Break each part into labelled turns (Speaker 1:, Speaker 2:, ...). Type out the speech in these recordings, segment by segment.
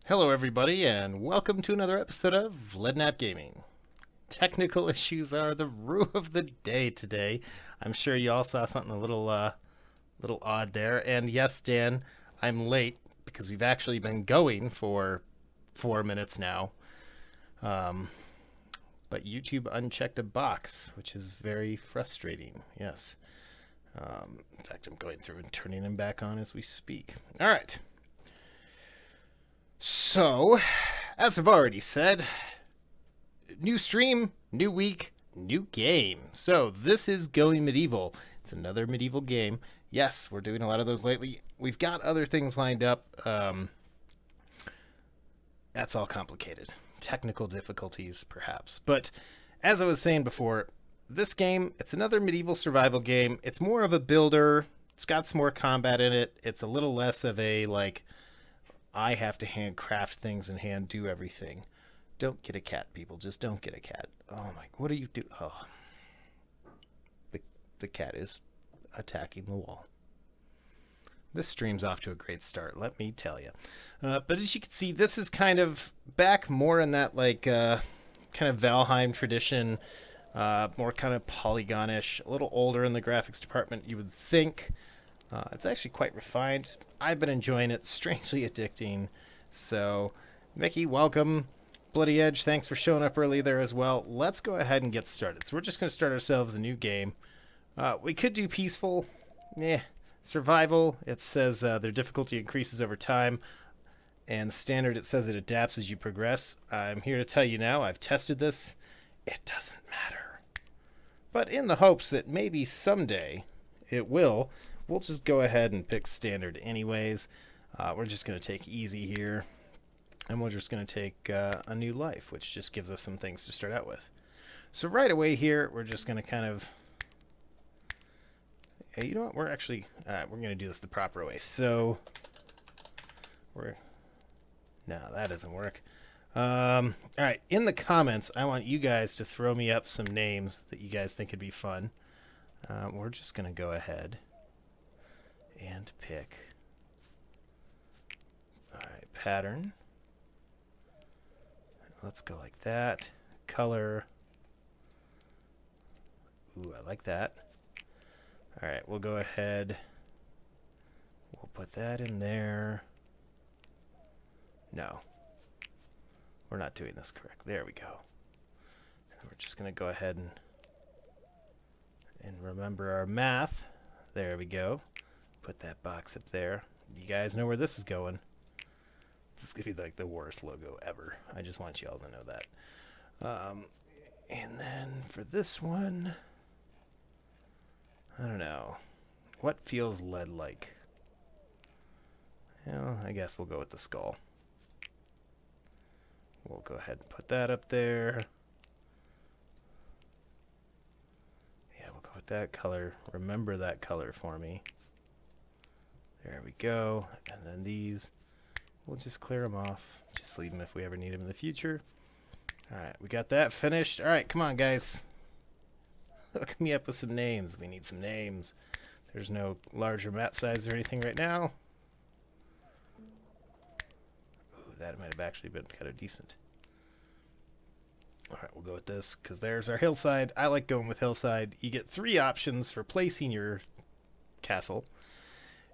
Speaker 1: Hello, everybody, and welcome to another episode of Leadnap Gaming. Technical issues are the rue of the day today. I'm sure you all saw something a little odd there. And yes, Dan, I'm late because we've actually been going for 4 minutes now. Um, but YouTube unchecked a box, which is very frustrating. Yes. In fact, I'm going through and turning them back on as we speak. All right. So, as I've already said, new stream, new week, new game. So this is Going Medieval. It's another medieval game. Yes, we're doing a lot of those lately. We've got other things lined up. That's all complicated. Technical difficulties, perhaps. But as I was saying before, this game, it's another medieval survival game. It's more of a builder. It's got some more combat in it. It's a little less of a, like, I have to handcraft things and hand do everything. Don't get a cat, people. Just don't get a cat. Oh my, what do you do? Oh, the cat is attacking the wall. This stream's off to a great start, let me tell you. But as you can see, this is kind of back more in that like kind of Valheim tradition, more kind of polygonish, a little older in the graphics department, you would think. It's actually quite refined. I've been enjoying it. Strangely addicting. So, Mickey, welcome. Bloody Edge, thanks for showing up early there as well. Let's go ahead and get started. So we're just going to start ourselves a new game. We could do peaceful. Survival, it says their difficulty increases over time. And standard, it says it adapts as you progress. I'm here to tell you now, I've tested this. It doesn't matter. But in the hopes that maybe someday it will, we'll just go ahead and pick standard anyways. We're just going to take easy here. And we're just going to take a new life, which just gives us some things to start out with. So right away here, we're just going to kind of... Hey, you know what? We're actually... we're going to do this the proper way. So... No, that doesn't work. Alright, in the comments, I want you guys to throw me up some names that you guys think would be fun. We're just going to go ahead and pick... Alright, pattern. Let's go like that. Color. Ooh, I like that. Alright, we'll go ahead. We'll put that in there. No. We're not doing this correct. There we go. And we're just going to go ahead and remember our math. There we go. Put that box up there. You guys know where this is going. This is going to be like the worst logo ever. I just want you all to know that. And then for this one, I don't know. What feels lead-like? Well, I guess we'll go with the skull. We'll go ahead and put that up there. Yeah, we'll go with that color. Remember that color for me. There we go. And then these... We'll just clear them off. Just leave them if we ever need them in the future. Alright, we got that finished. Alright, come on, guys. Hook me up with some names. We need some names. There's no larger map size or anything right now. Ooh, that might have actually been kind of decent. Alright, we'll go with this, because there's our hillside. I like going with hillside. You get 3 options for placing your castle.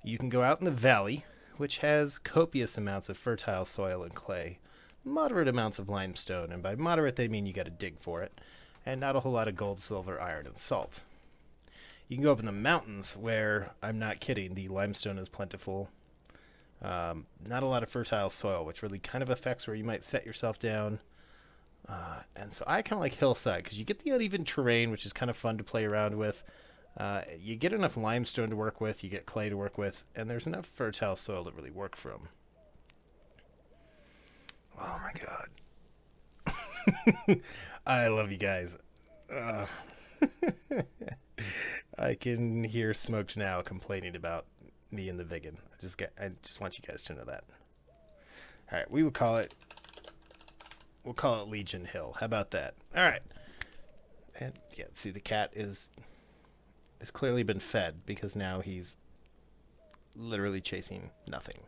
Speaker 1: You can go out in the valley, which has copious amounts of fertile soil and clay, moderate amounts of limestone, and by moderate they mean you got to dig for it, and not a whole lot of gold, silver, iron, and salt. You can go up in the mountains where, I'm not kidding, the limestone is plentiful. Not a lot of fertile soil, which really kind of affects where you might set yourself down. And so I kind of like hillside, because you get the uneven terrain, which is kind of fun to play around with. You get enough limestone to work with, you get clay to work with, and there's enough fertile soil to really work from. Oh my god. I love you guys. I can hear Smoked now complaining about me and the vegan. I just want you guys to know that. Alright, we'll call it Legion Hill. How about that? Alright. And yeah, see, the cat has clearly been fed, because now he's literally chasing nothing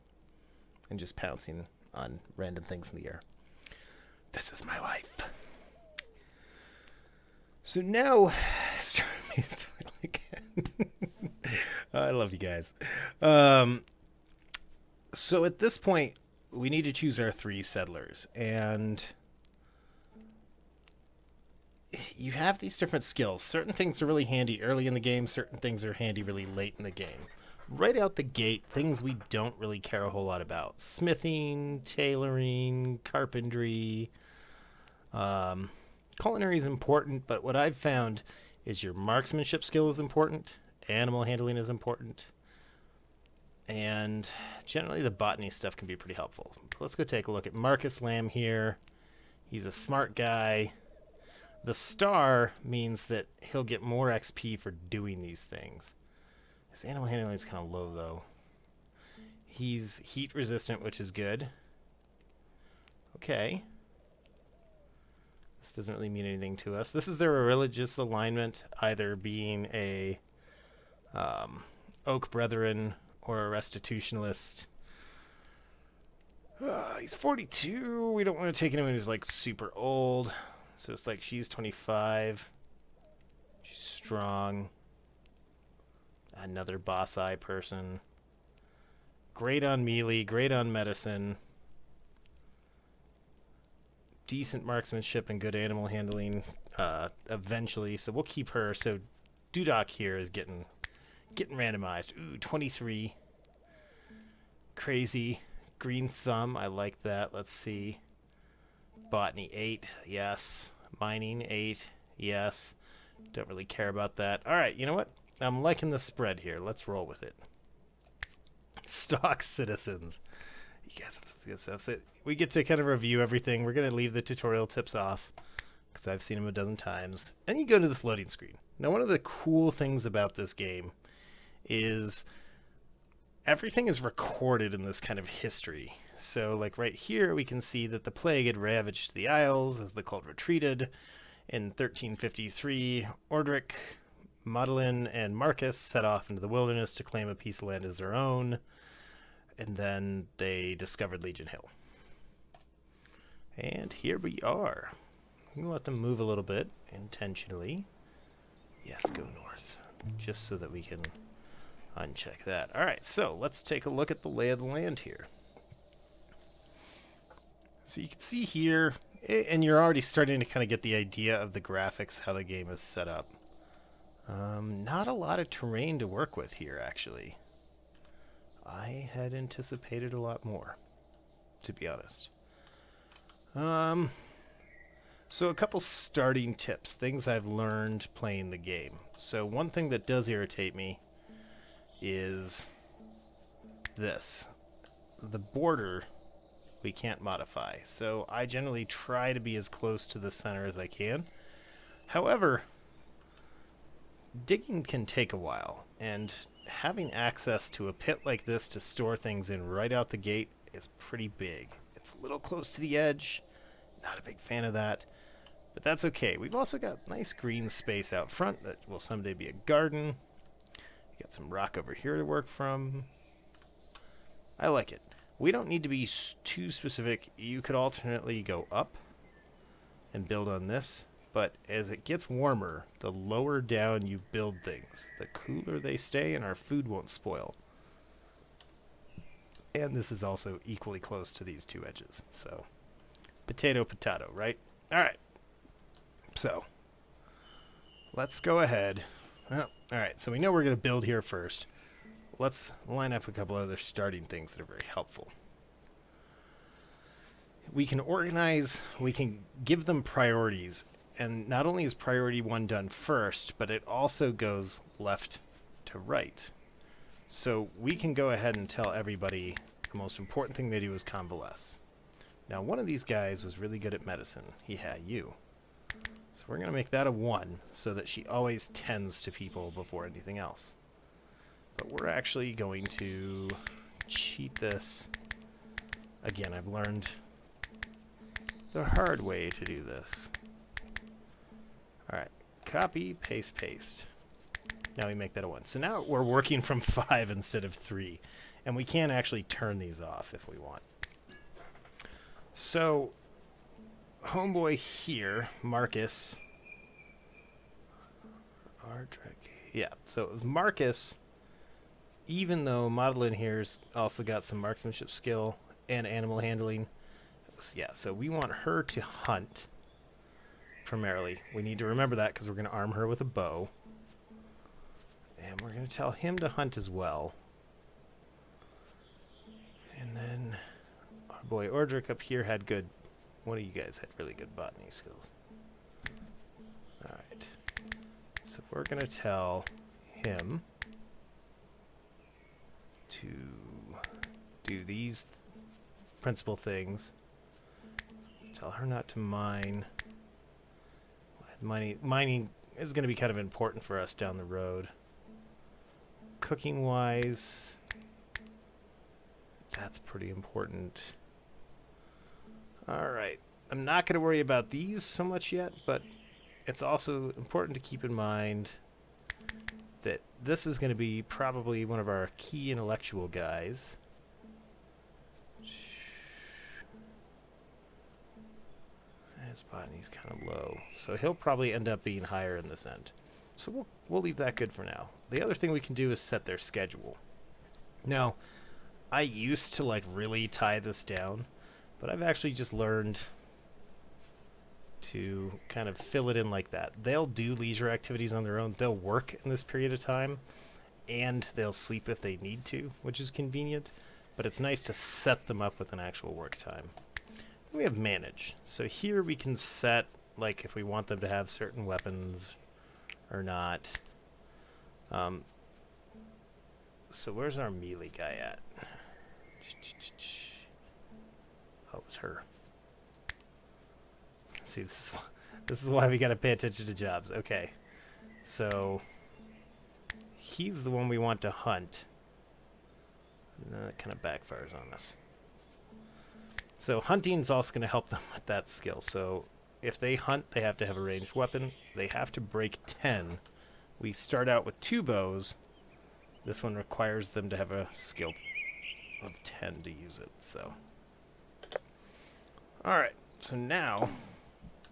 Speaker 1: and just pouncing on random things in the air. This is my life. So now, I love you guys. So at this point, we need to choose our 3 settlers, and you have these different skills. Certain things are really handy early in the game, certain things are handy really late in the game. Right out the gate, things we don't really care a whole lot about. Smithing, tailoring, carpentry. Culinary is important, but what I've found is your marksmanship skill is important, animal handling is important, and generally the botany stuff can be pretty helpful. Let's go take a look at Marcus Lamb here. He's a smart guy. The star means that he'll get more XP for doing these things. His animal handling is kind of low, though. He's heat resistant, which is good. Okay. This doesn't really mean anything to us. This is their religious alignment, either being a Oak Brethren or a Restitutionalist. He's 42. We don't want to take anyone who's like super old. So it's like she's 25. She's strong. Another boss eye person. Great on melee, great on medicine. Decent marksmanship and good animal handling eventually. So we'll keep her. So Dudok here is getting randomized. Ooh, 23. Crazy. Green thumb. I like that. Let's see. Botany 8. Yes. Mining 8. Yes. Don't really care about that. All right. You know what? I'm liking the spread here. Let's roll with it. Stock citizens. You guys have some good stuff. So we get to kind of review everything. We're going to leave the tutorial tips off because I've seen them a dozen times. And you go to this loading screen. Now, one of the cool things about this game is everything is recorded in this kind of history. So, like right here, we can see that the plague had ravaged the Isles as the cult retreated. In 1353, Orderic, Madeline, and Marcus set off into the wilderness to claim a piece of land as their own. And then they discovered Legion Hill. And here we are. I'm going to let them move a little bit intentionally. Yes, go north. Just so that we can uncheck that. All right, so let's take a look at the lay of the land here. So you can see here, and you're already starting to kind of get the idea of the graphics, how the game is set up. Not a lot of terrain to work with here, actually. I had anticipated a lot more, to be honest. So a couple starting tips, things I've learned playing the game. So one thing that does irritate me is this. The border we can't modify. So I generally try to be as close to the center as I can. However, digging can take a while, and having access to a pit like this to store things in right out the gate is pretty big. It's a little close to the edge. Not a big fan of that, but that's okay. We've also got nice green space out front that will someday be a garden. Got some rock over here to work from. I like it. We don't need to be too specific. You could alternately go up and build on this, but as it gets warmer, the lower down you build things, the cooler they stay and our food won't spoil. And this is also equally close to these two edges, so potato, potato, right? All right. So let's go ahead. Well, all right, so we know we're going to build here first. Let's line up a couple other starting things that are very helpful. We can organize, we can give them priorities, and not only is priority 1 done first, but it also goes left to right. So we can go ahead and tell everybody the most important thing they do is convalesce. Now, one of these guys was really good at medicine. He had you. So we're going to make that a 1 so that she always tends to people before anything else. But we're actually going to cheat this. Again, I've learned the hard way to do this. All right, copy, paste, paste. Now we make that a 1. So now we're working from 5 instead of 3. And we can actually turn these off if we want. So, homeboy here, Marcus. Yeah, so it was Marcus, even though Madeline here's also got some marksmanship skill and animal handling. Yeah, so we want her to hunt primarily. We need to remember that because we're going to arm her with a bow. And we're going to tell him to hunt as well. And then our boy Ordric up here had good... One of you guys had really good botany skills. Alright. So we're going to tell him to do these principal things. Tell her not to mine. Mining is going to be kind of important for us down the road. Cooking wise, that's pretty important. Alright, I'm not going to worry about these so much yet, but it's also important to keep in mind that this is going to be probably one of our key intellectual guys. His botany's kind of low, so he'll probably end up being higher in this end. So we'll leave that good for now. The other thing we can do is set their schedule. Now, I used to like really tie this down, but I've actually just learned to kind of fill it in like that. They'll do leisure activities on their own. They'll work in this period of time, and they'll sleep if they need to, which is convenient, but it's nice to set them up with an actual work time. We have manage. So here we can set, like, if we want them to have certain weapons or not. So where's our melee guy at? Oh, it was her. See, this is why we gotta pay attention to jobs. Okay. So he's the one we want to hunt. That kind of backfires on us. So hunting is also going to help them with that skill. So if they hunt, they have to have a ranged weapon. They have to break 10. We start out with 2 bows. This one requires them to have a skill of 10 to use it. So, alright, so now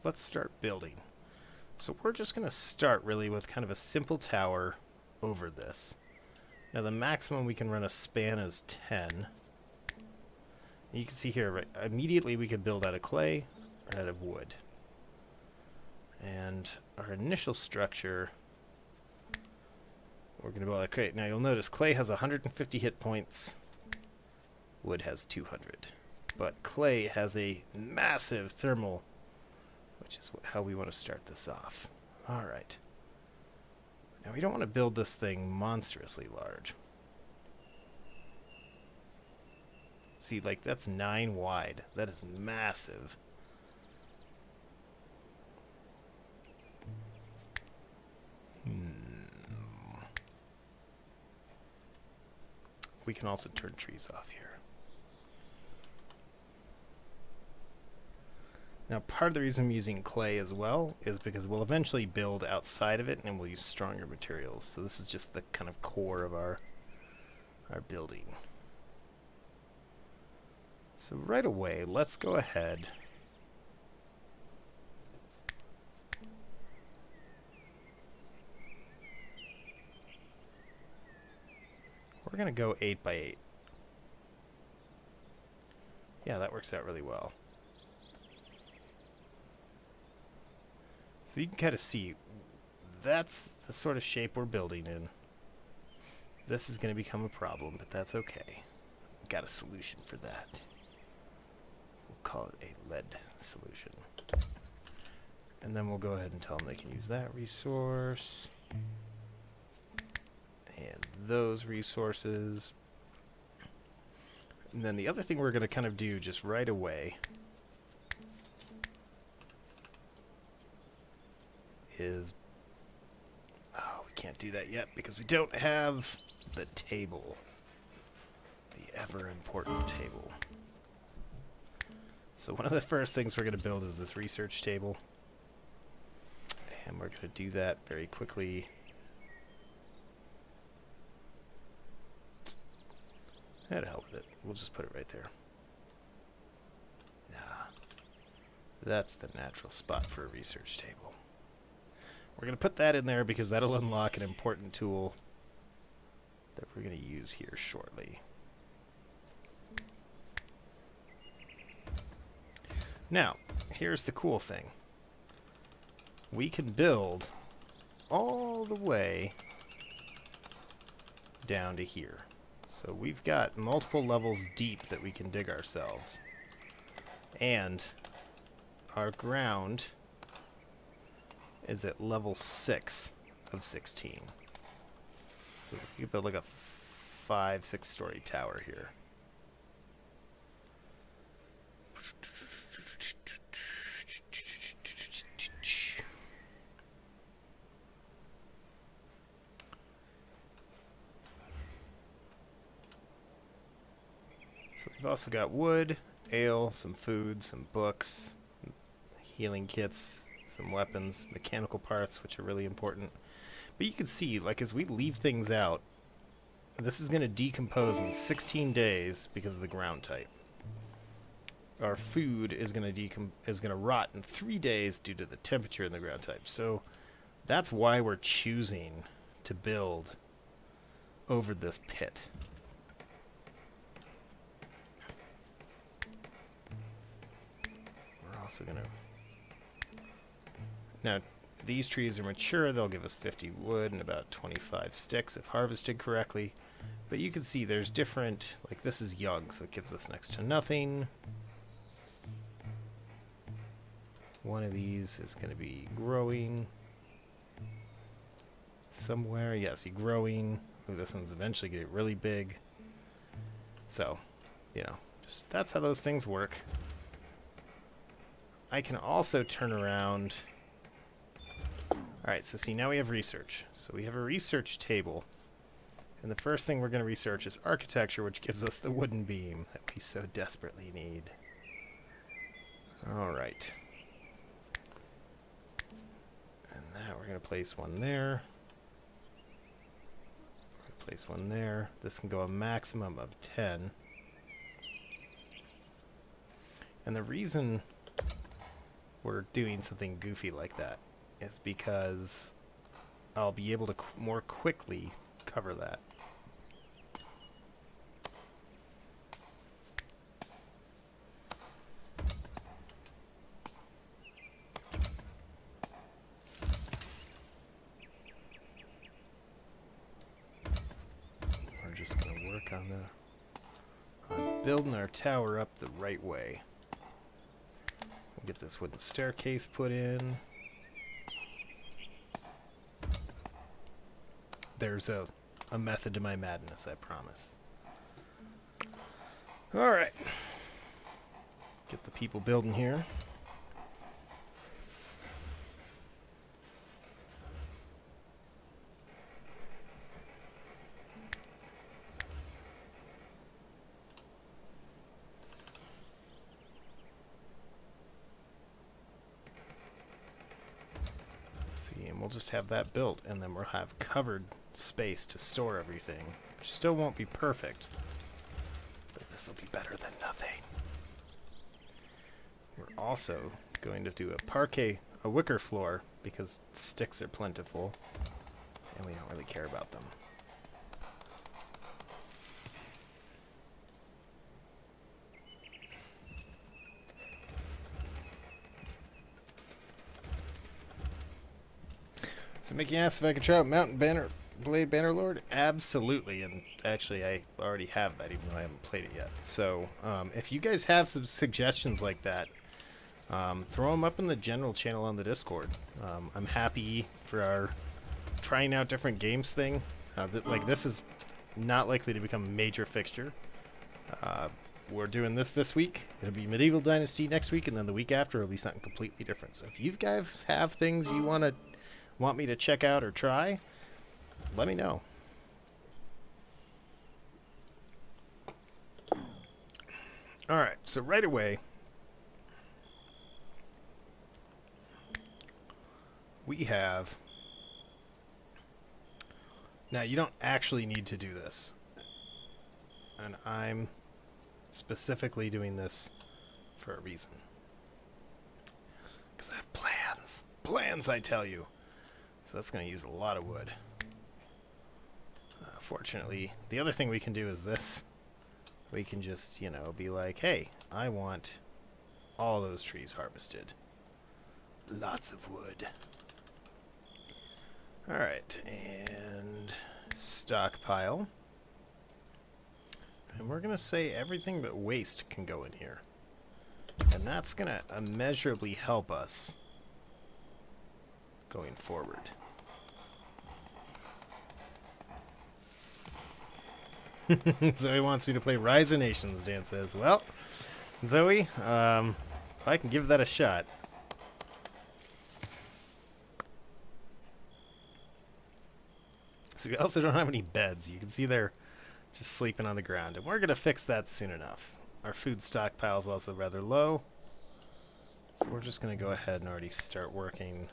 Speaker 1: let's start building. So we're just going to start really with kind of a simple tower over this. Now the maximum we can run a span is 10. You can see here, right, immediately we could build out of clay or out of wood. And our initial structure, we're going to build out of clay. Now you'll notice clay has 150 hit points, wood has 200. But clay has a massive thermal, which is how we want to start this off. Alright. Now we don't want to build this thing monstrously large. See, like, that's 9 wide. That is massive. We can also turn trees off here. Now, part of the reason I'm using clay as well is because we'll eventually build outside of it and we'll use stronger materials. So this is just the kind of core of our building. So right away, let's go ahead we're going to go 8 by 8. Yeah, that works out really well. So you can kind of see that's the sort of shape we're building in. This is going to become a problem, but that's okay. We've got a solution for that. We'll call it a lead solution. And then we'll go ahead and tell them they can use that resource. And those resources. And then the other thing we're going to kind of do just right away is... Oh, we can't do that yet because we don't have the table. The ever-important table. So one of the first things we're going to build is this research table. And we're going to do that very quickly. To help with it. We'll just put it right there. Nah. That's the natural spot for a research table. We're going to put that in there because that'll unlock an important tool that we're going to use here shortly. Now, here's the cool thing. We can build all the way down to here. So we've got multiple levels deep that we can dig ourselves. And our ground is at level 6 of 16. So we could build like a 5-6 story tower here. So we've also got wood, ale, some food, some books, healing kits, some weapons, mechanical parts, which are really important. But you can see, like, as we leave things out, this is going to decompose in 16 days because of the ground type. Our food is going to rot in 3 days due to the temperature in the ground type. So that's why we're choosing to build over this pit. We're also going to... Now, these trees are mature. They'll give us 50 wood and about 25 sticks if harvested correctly. But you can see there's different... Like, this is young, so it gives us next to nothing. One of these is going to be growing somewhere. Yeah, see, growing. Ooh, this one's eventually going to get really big. So, you know, just that's how those things work. I can also turn around... Alright, so see, now we have research. So we have a research table. And the first thing we're going to research is architecture, which gives us the wooden beam that we so desperately need. Alright. And that we're going to place one there. Place one there. This can go a maximum of 10. And the reason we're doing something goofy like that is because I'll be able to more quickly cover that. We're just going to work on building our tower up the right way. We'll get this wooden staircase put in. There's a method to my madness, I promise. Alright. Get the people building here. See, and we'll just have that built, and then we'll have covered space to store everything, which still won't be perfect, but this will be better than nothing. We're also going to do a wicker floor, because sticks are plentiful, and we don't really care about them. So Mickey asks if I can try out Mountain Blade Bannerlord? Absolutely, and actually I already have that even though I haven't played it yet. So if you guys have some suggestions like that, throw them up in the general channel on the Discord. I'm happy for our trying out different games thing. Like, this is not likely to become a major fixture. We're doing this week. It'll be Medieval Dynasty next week, and then the week after it'll be something completely different. So if you guys have things you want me to check out or try, let me know. Alright, so right away, we have... Now, you don't actually need to do this. And I'm... specifically doing this for a reason. plans, I tell you. So that's going to use a lot of wood. Fortunately, the other thing we can do is this. We can just, you know, be like, hey, I want all those trees harvested. Lots of wood. Alright, and stockpile. And we're going to say everything but waste can go in here. And that's going to immeasurably help us going forward. Zoe wants me to play Rise of Nations, Dan says. Well, Zoe, I can give that a shot. So we also don't have any beds. You can see they're just sleeping on the ground. And we're going to fix that soon enough. Our food stockpile is also rather low. So we're just going to go ahead and already start working.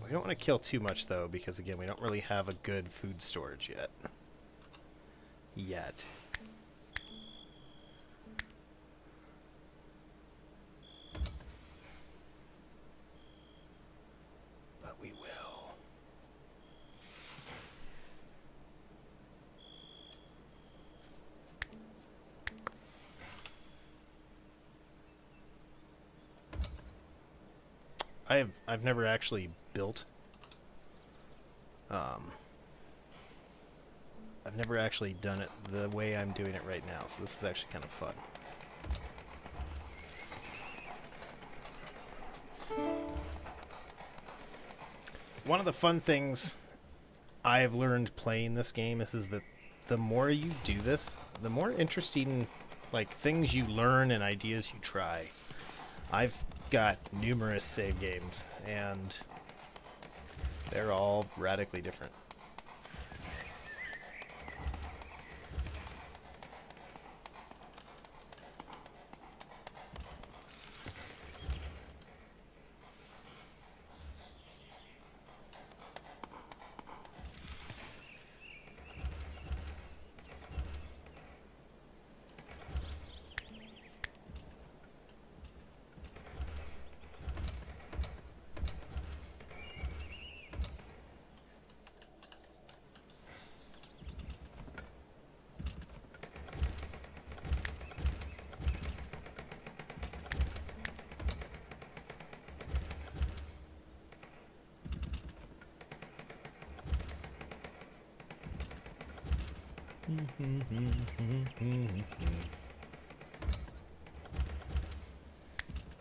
Speaker 1: We don't want to kill too much, though, because, again, we don't really have a good food storage yet. But we will. I've never actually built. I've never actually done it the way I'm doing it right now, so this is actually kind of fun. One of the fun things I've learned playing this game is that the more you do this, the more interesting things you learn and ideas you try. I've got numerous save games, and they're all radically different.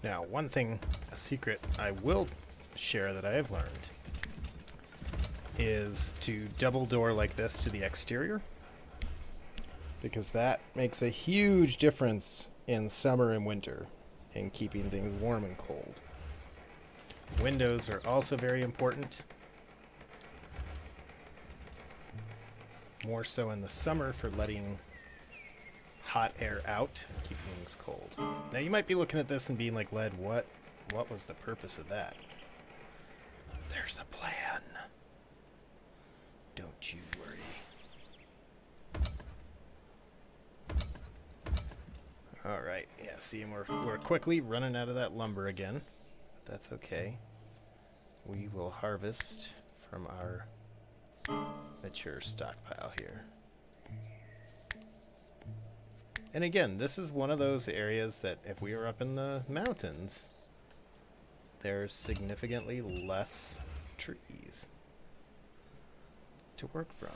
Speaker 1: Now, one thing, a secret I will share that I have learned is to double door like this to the exterior, because that makes a huge difference in summer and winter in keeping things warm and cold. Windows are also very important. More so in the summer for letting hot air out, keeping things cold. Now you might be looking at this and being like, Led, what was the purpose of that? There's a plan. Don't you worry. Alright, yeah, see, and we're quickly running out of that lumber again. But that's okay. We will harvest from our mature stockpile here. And again, this is one of those areas that if we were up in the mountains, there's significantly less trees to work from.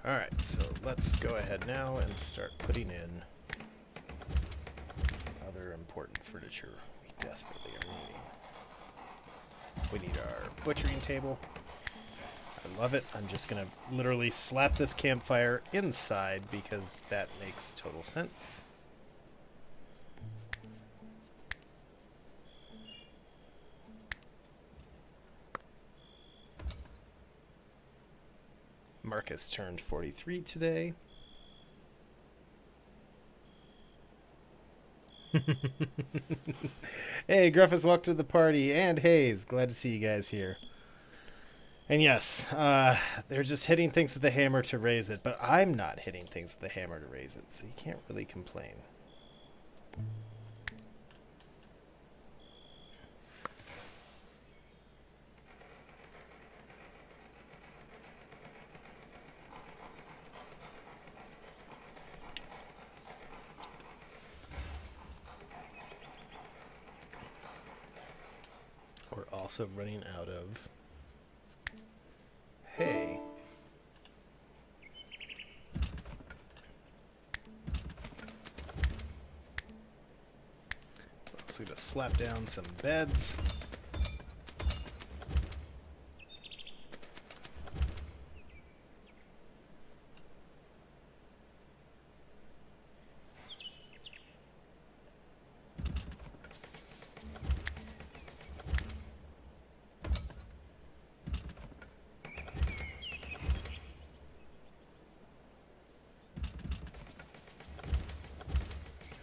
Speaker 1: Alright, so let's go ahead now and start putting in some other important furniture we desperately are needing. We need our butchering table. I love it. I'm just going to literally slap this campfire inside because that makes total sense. Marcus turned 43 today. Hey, Gruffus, welcome to the party. And Hayes, glad to see you guys here. And yes, they're just hitting things with the hammer to raise it, but I'm not hitting things with the hammer to raise it, so you can't really complain. We're also running out of hay. So to slap down some beds.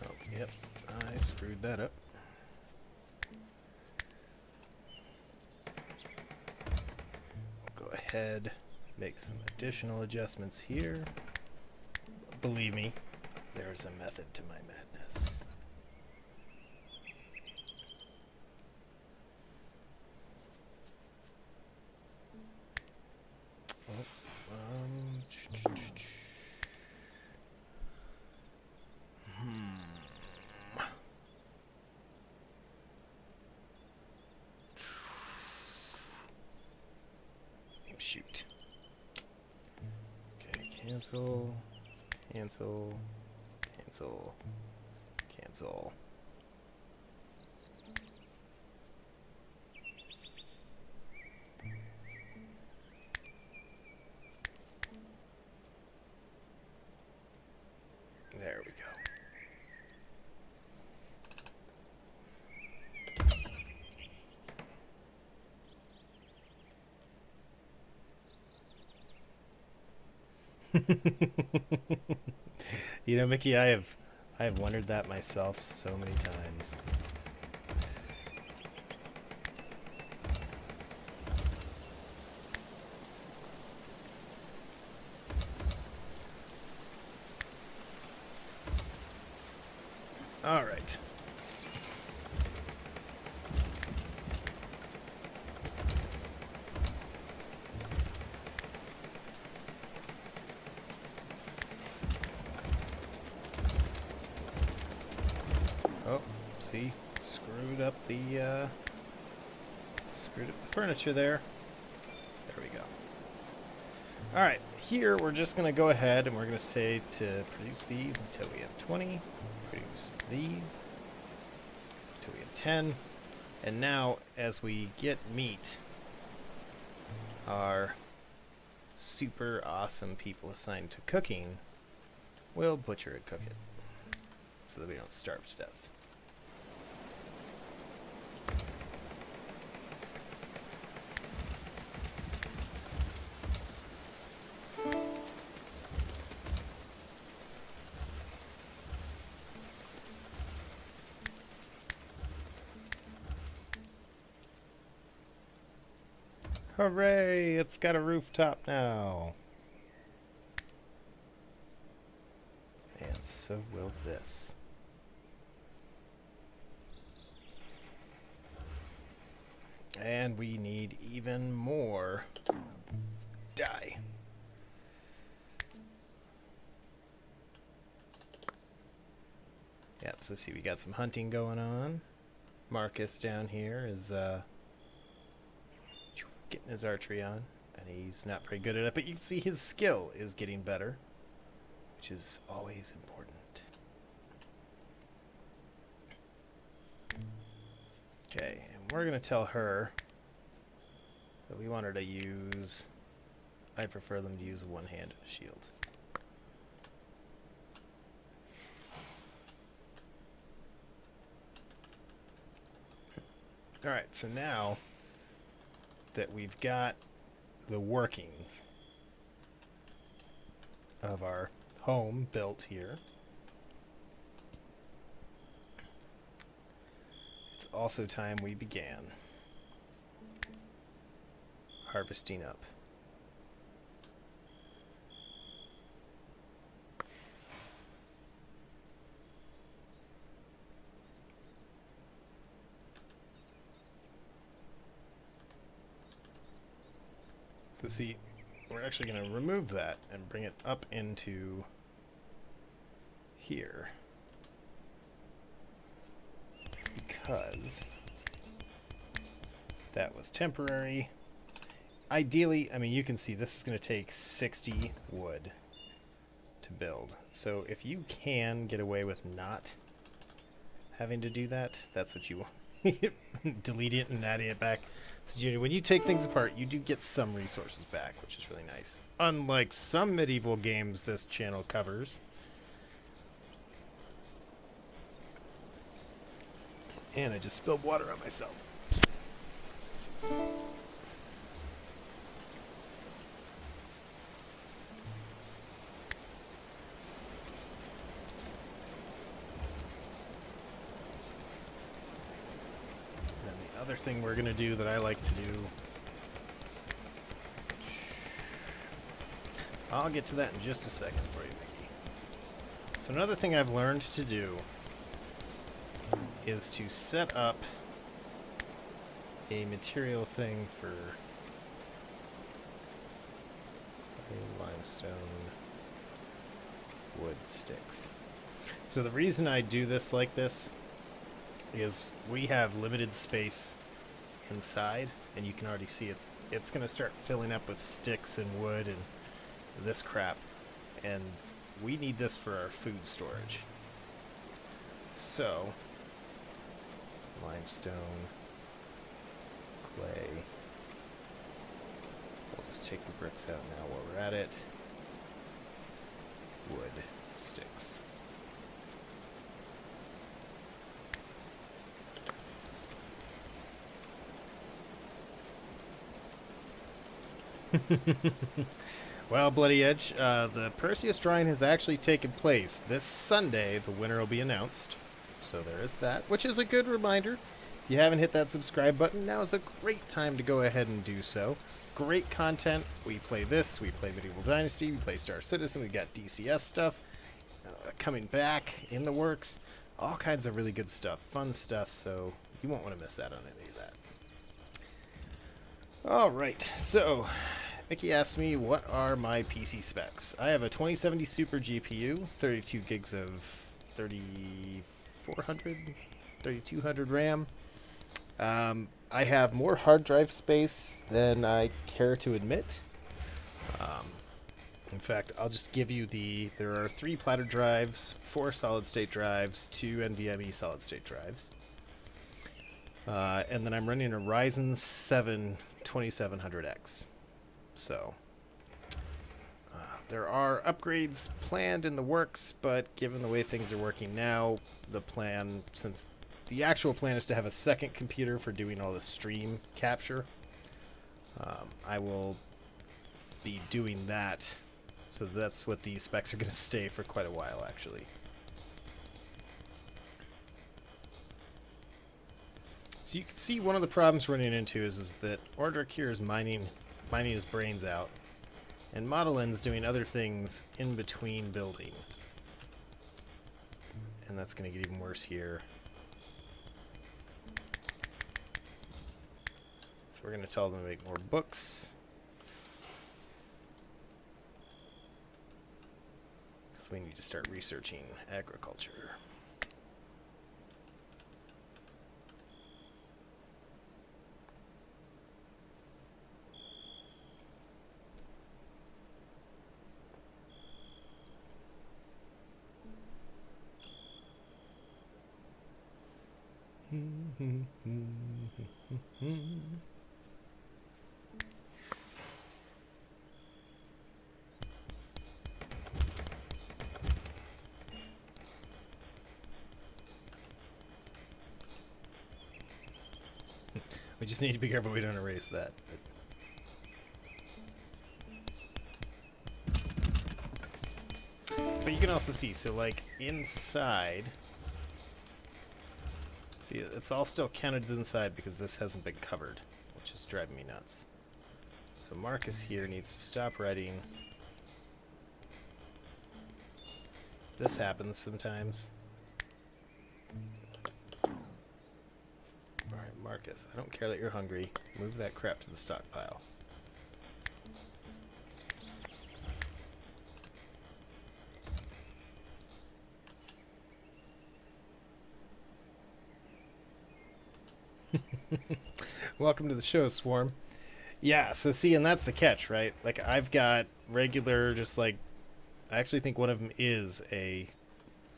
Speaker 1: Oh, yep, I screwed that up. Ahead, make some additional adjustments here. Believe me, there's a method to my madness. Shoot. Okay, cancel, cancel, cancel, cancel. There we go. You know, Mickey, I have wondered that myself so many times. All right. Oh, see, screwed up the furniture there. There we go. All right, here we're just going to go ahead and we're going to say to produce these until we have 20. Produce these until we have 10. And now, as we get meat, our super awesome people assigned to cooking will butcher and cook it so that we don't starve to death. Hooray! It's got a rooftop now. And so will this. And we need even more dye. Yep, so see, we got some hunting going on. Marcus down here is getting his archery on, and he's not very good at it, but you can see his skill is getting better, which is always important. Okay, and we're going to tell her that we want her to use, I prefer them to use a one-handed shield. Alright, so now that we've got the workings of our home built here, it's also time we began harvesting up. So see, we're actually going to remove that and bring it up into here. Because that was temporary. Ideally, I mean, you can see this is going to take 60 wood to build. So if you can get away with not having to do that, that's what you want. Delete it and adding it back. So Junior, when you take things apart, you do get some resources back, which is really nice. Unlike some medieval games this channel covers. And I just spilled water on myself. Other thing we're going to do that I like to do, I'll get to that in just a second for you, Mickey. So another thing I've learned to do is to set up a material thing for limestone wood sticks. So the reason I do this like this is we have limited space inside, and you can already see it's going to start filling up with sticks and wood and this crap, and we need this for our food storage. So limestone, clay, we'll just take the bricks out now while we're at it, wood, sticks. Well, Bloody Edge, the Perseus drawing has actually taken place. This Sunday, the winner will be announced. So there is that, which is a good reminder. If you haven't hit that subscribe button, now is a great time to go ahead and do so. Great content. We play this, we play Medieval Dynasty, we play Star Citizen, we got DCS stuff coming back in the works. All kinds of really good stuff, fun stuff, so you won't want to miss out on any of that. Alright, so Mickey asked me what are my PC specs. I have a 2070 Super GPU, 32 gigs of 3200 RAM. I have more hard drive space than I care to admit. In fact, I'll just give you there are 3 platter drives, 4 solid state drives, 2 NVMe solid state drives. And then I'm running a Ryzen 7 2700X. So there are upgrades planned in the works, but given the way things are working now, the plan, since the actual plan is to have a second computer for doing all the stream capture, I will be doing that. So that's what these specs are going to stay for quite a while, actually. So you can see one of the problems we're running into is that Ordric here is mining his brains out, and Modelin's doing other things in between building. And that's going to get even worse here. So we're going to tell them to make more books. Because we need to start researching agriculture. We just need to be careful we don't erase that. But you can also see, so like inside, see, it's all still counted inside because this hasn't been covered, which is driving me nuts. So Marcus here needs to stop writing. This happens sometimes. Alright, Marcus, I don't care that you're hungry. Move that crap to the stockpile. Welcome to the show, Swarm. Yeah, so see, and that's the catch, right? Like, I've got regular, just like, I actually think one of them is a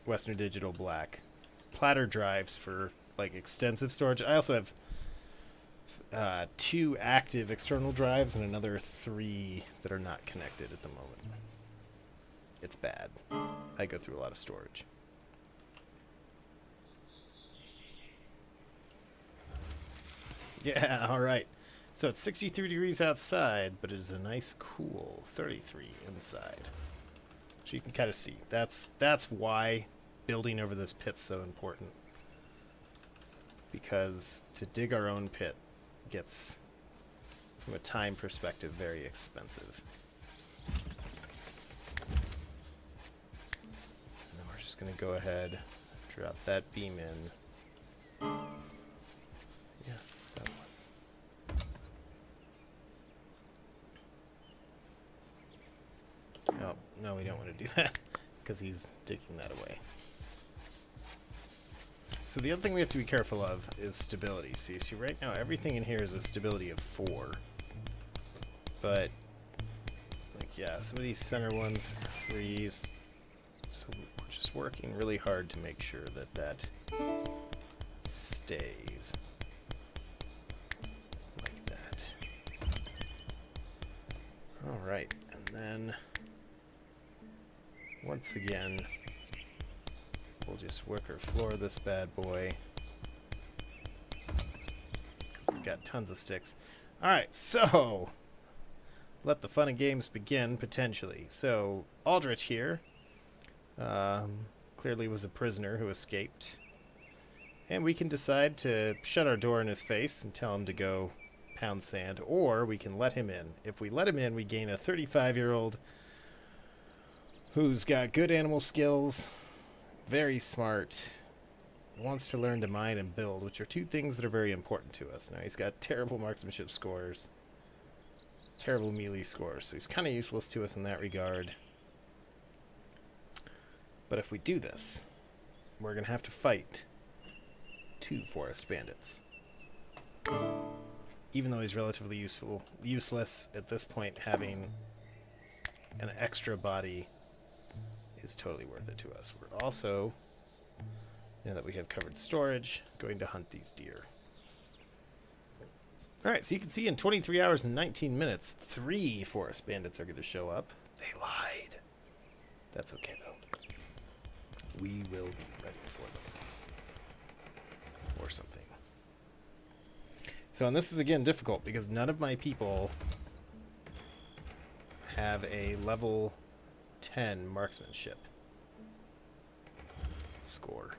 Speaker 1: Western Digital Black. Platter drives for, like, extensive storage. I also have 2 active external drives and another 3 that are not connected at the moment. It's bad. I go through a lot of storage. Yeah, alright. So it's 63 degrees outside, but it is a nice cool 33 inside. So you can kind of see. That's why building over this pit's so important. Because to dig our own pit gets, from a time perspective, very expensive. And then we're just going to go ahead, drop that beam in. Yeah, that was. Oh, no, we don't want to do that, because he's digging that away. So the other thing we have to be careful of is stability. See, right now everything in here is a stability of 4. But, like, yeah, some of these center ones are 3s. So we're just working really hard to make sure that that stays like that. Alright, and then once again, we'll just work our floor of this bad boy. Because we've got tons of sticks. Alright, so let the fun and games begin, potentially. So, Aldrich here clearly was a prisoner who escaped. And we can decide to shut our door in his face and tell him to go pound sand, or we can let him in. If we let him in, we gain a 35-year-old who's got good animal skills, very smart, wants to learn to mine and build, which are 2 things that are very important to us. Now, he's got terrible marksmanship scores, terrible melee scores, so he's kind of useless to us in that regard. But if we do this, we're going to have to fight 2 forest bandits. Even though he's relatively useless at this point, having an extra body is totally worth it to us. We're also, now that we have covered storage, going to hunt these deer. Alright, so you can see in 23 hours and 19 minutes, 3 forest bandits are going to show up. They lied. That's okay, though. We will be ready for them. Or something. So, and this is again difficult because none of my people have a level 10 marksmanship score.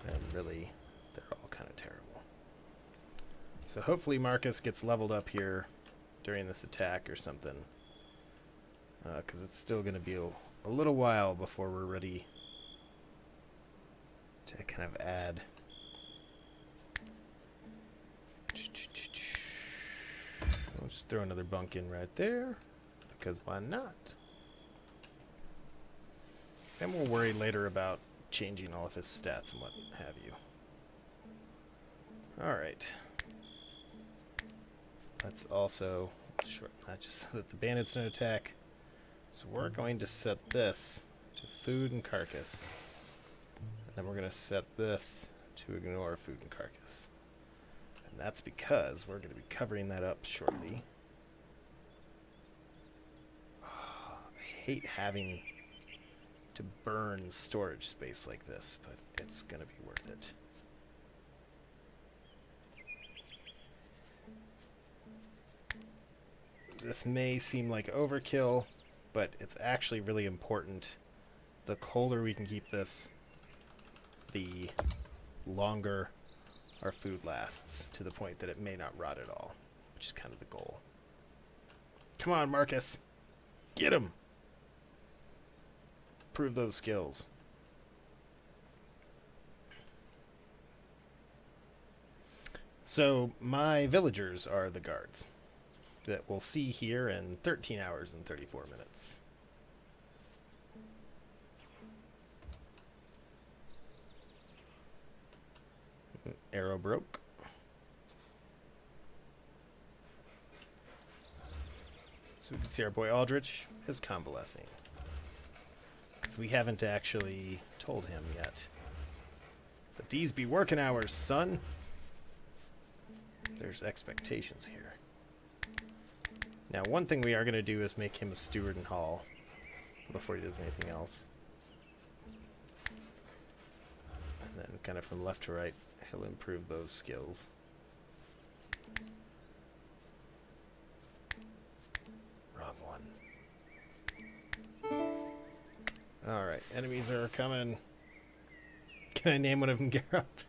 Speaker 1: And really, they're all kind of terrible. So hopefully Marcus gets leveled up here during this attack or something. Because it's still going to be a little while before we're ready to kind of add. We'll just throw another bunk in right there, because why not? And we'll worry later about changing all of his stats and what have you. Alright. Let's also shorten that just so that the bandits don't attack. So we're going to set this to food and carcass. And then we're going to set this to ignore food and carcass. And that's because we're going to be covering that up shortly. Oh, I hate having to burn storage space like this, but it's going to be worth it. This may seem like overkill, but it's actually really important. The colder we can keep this, the longer our food lasts, to the point that it may not rot at all. which is kind of the goal. Come on, Marcus. Get him. Prove those skills. So my villagers are the guards that we'll see here in 13 hours and 34 minutes. Arrow broke. So we can see our boy Aldrich is convalescing. Because we haven't actually told him yet. But these be working hours, son. There's expectations here. Now, one thing we are going to do is make him a steward in Hall before he does anything else. And then kind of from left to right, he'll improve those skills. Wrong one. Alright, enemies are coming. Can I name one of them Geralt?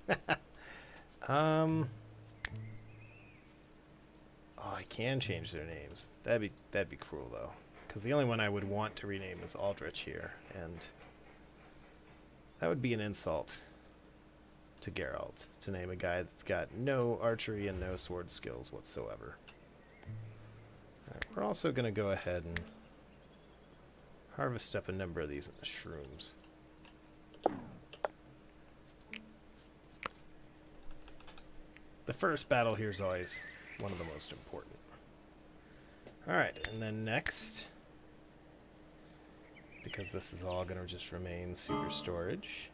Speaker 1: Oh, I can change their names. That'd be cruel though, because the only one I would want to rename is Aldrich here, and that would be an insult to Geralt to name a guy that's got no archery and no sword skills whatsoever. Alright, we're also going to go ahead and harvest up a number of these mushrooms. The first battle here is always one of the most important. Alright, and then next, because this is all going to just remain super storage,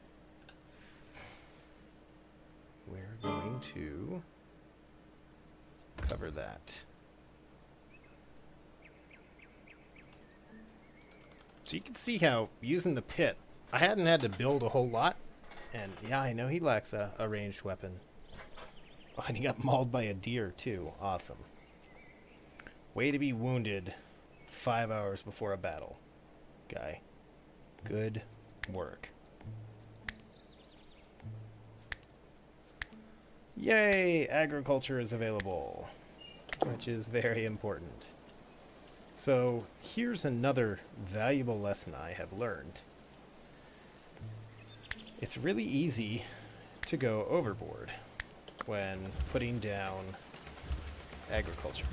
Speaker 1: we're going to cover that. So you can see how using the pit, I hadn't had to build a whole lot, and yeah, I know he lacks a ranged weapon. Oh, and he got mauled by a deer, too. Awesome. Way to be wounded 5 hours before a battle, guy. Good work. Yay! Agriculture is available, which is very important. So, here's another valuable lesson I have learned. It's really easy to go overboard when putting down agriculture.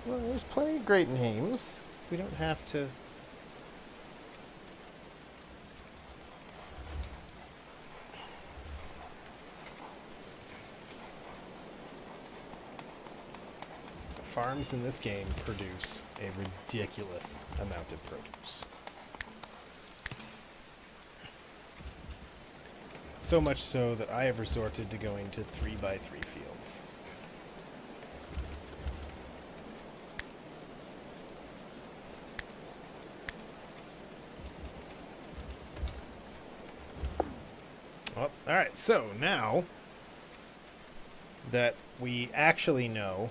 Speaker 1: Well, there's plenty of great names. We don't have to... Farms in this game produce a ridiculous amount of produce. So much so that I have resorted to going to 3x3 fields. Well, alright, so now that we actually know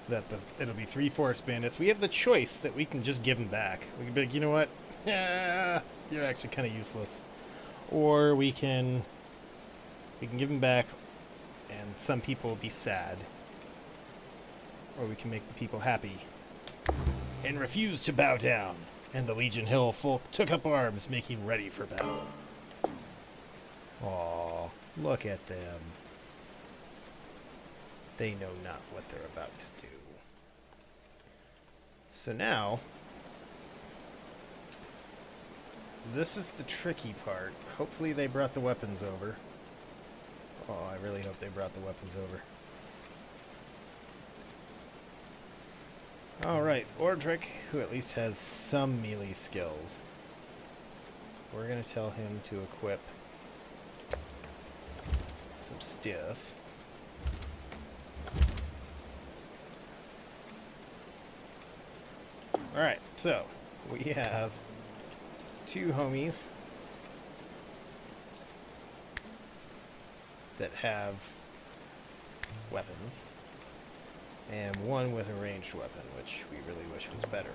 Speaker 1: that it'll be 3 forest bandits, we have the choice that we can just give them back. We can be like, you know what? Yeah, you're actually kind of useless. Or we can give them back and some people will be sad. Or we can make the people happy and refuse to bow down. And the Legion Hill folk took up arms, making ready for battle. Aw, look at them. They know not what they're about to do. So now, this is the tricky part. Hopefully they brought the weapons over. Oh, I really hope they brought the weapons over. Alright, Ordric, who at least has some melee skills. We're going to tell him to equip some stuff. Alright, so we have 2 homies that have weapons, and 1 with a ranged weapon, which we really wish was better.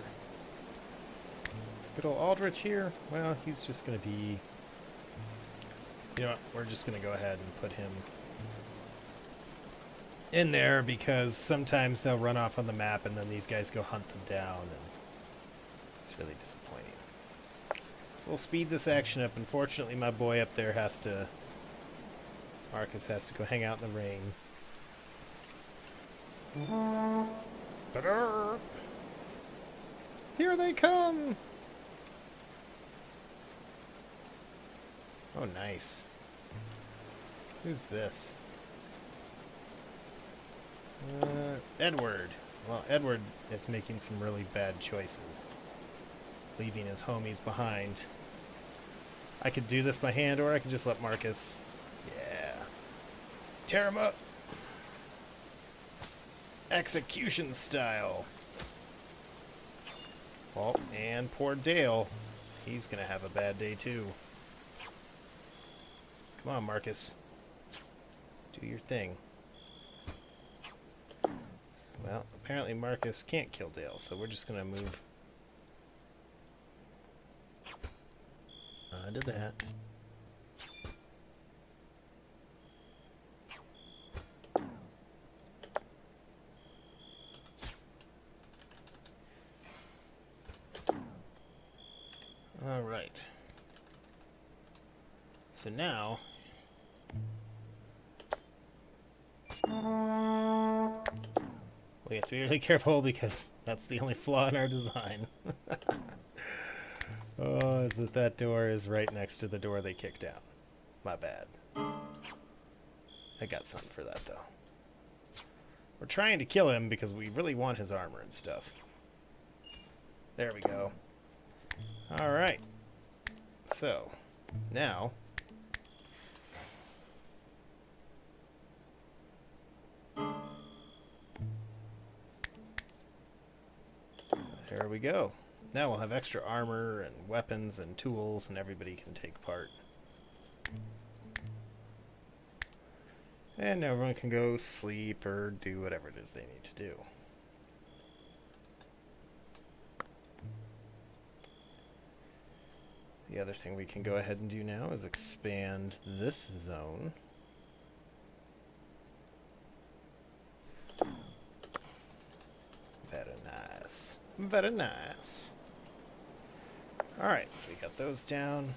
Speaker 1: Good old Aldrich here, well, he's just going to be You know what? We're just going to go ahead and put him in there because sometimes they'll run off on the map and then these guys go hunt them down, and it's really disappointing. So we'll speed this action up. Unfortunately, my boy up there Marcus has to go hang out in the rain. Here they come! Oh, nice. Who's this? Edward. Well, Edward is making some really bad choices, leaving his homies behind. I could do this by hand, or I could just let Marcus... Yeah. Tear him up! Execution style! Oh, and poor Dale. He's gonna have a bad day, too. Come on, Marcus. Do your thing. Well, apparently Marcus can't kill Dale, so we're just gonna move onto that. Alright. So now... we have to be really careful because that's the only flaw in our design. Oh, is that door is right next to the door they kicked out. My bad. I got something for that, though. We're trying to kill him because we really want his armor and stuff. There we go. Alright. So, now... there we go. Now we'll have extra armor and weapons and tools, and everybody can take part. And now everyone can go sleep or do whatever it is they need to do. The other thing we can go ahead and do now is expand this zone. Very nice. Very nice. Alright, so we got those down.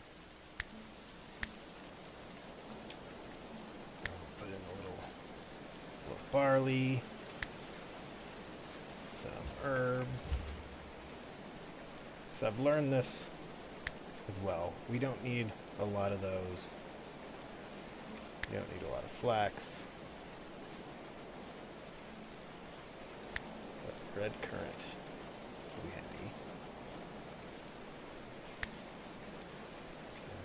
Speaker 1: Put in a little barley. Some herbs. So I've learned this as well. We don't need a lot of those. We don't need a lot of flax. But red currant will be handy.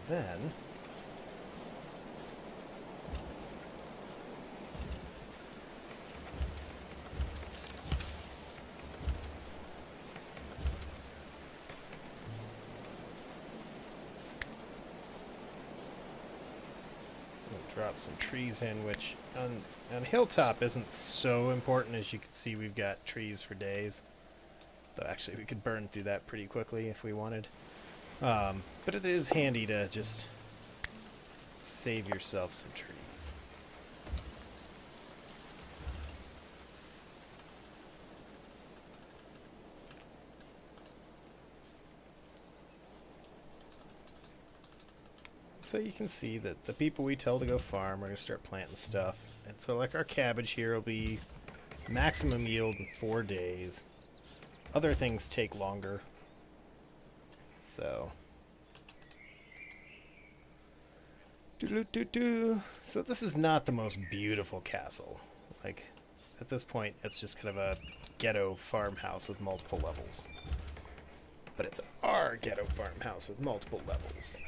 Speaker 1: And then drop some trees in, which on Hilltop isn't so important. As you can see, we've got trees for days. Though actually we could burn through that pretty quickly if we wanted. But it is handy to just save yourself some trees. So you can see that the people we tell to go farm are going to start planting stuff. And so like our cabbage here will be maximum yield in 4 days. Other things take longer. So. So this is not the most beautiful castle. Like, at this point, it's just kind of a ghetto farmhouse with multiple levels. But it's our ghetto farmhouse with multiple levels.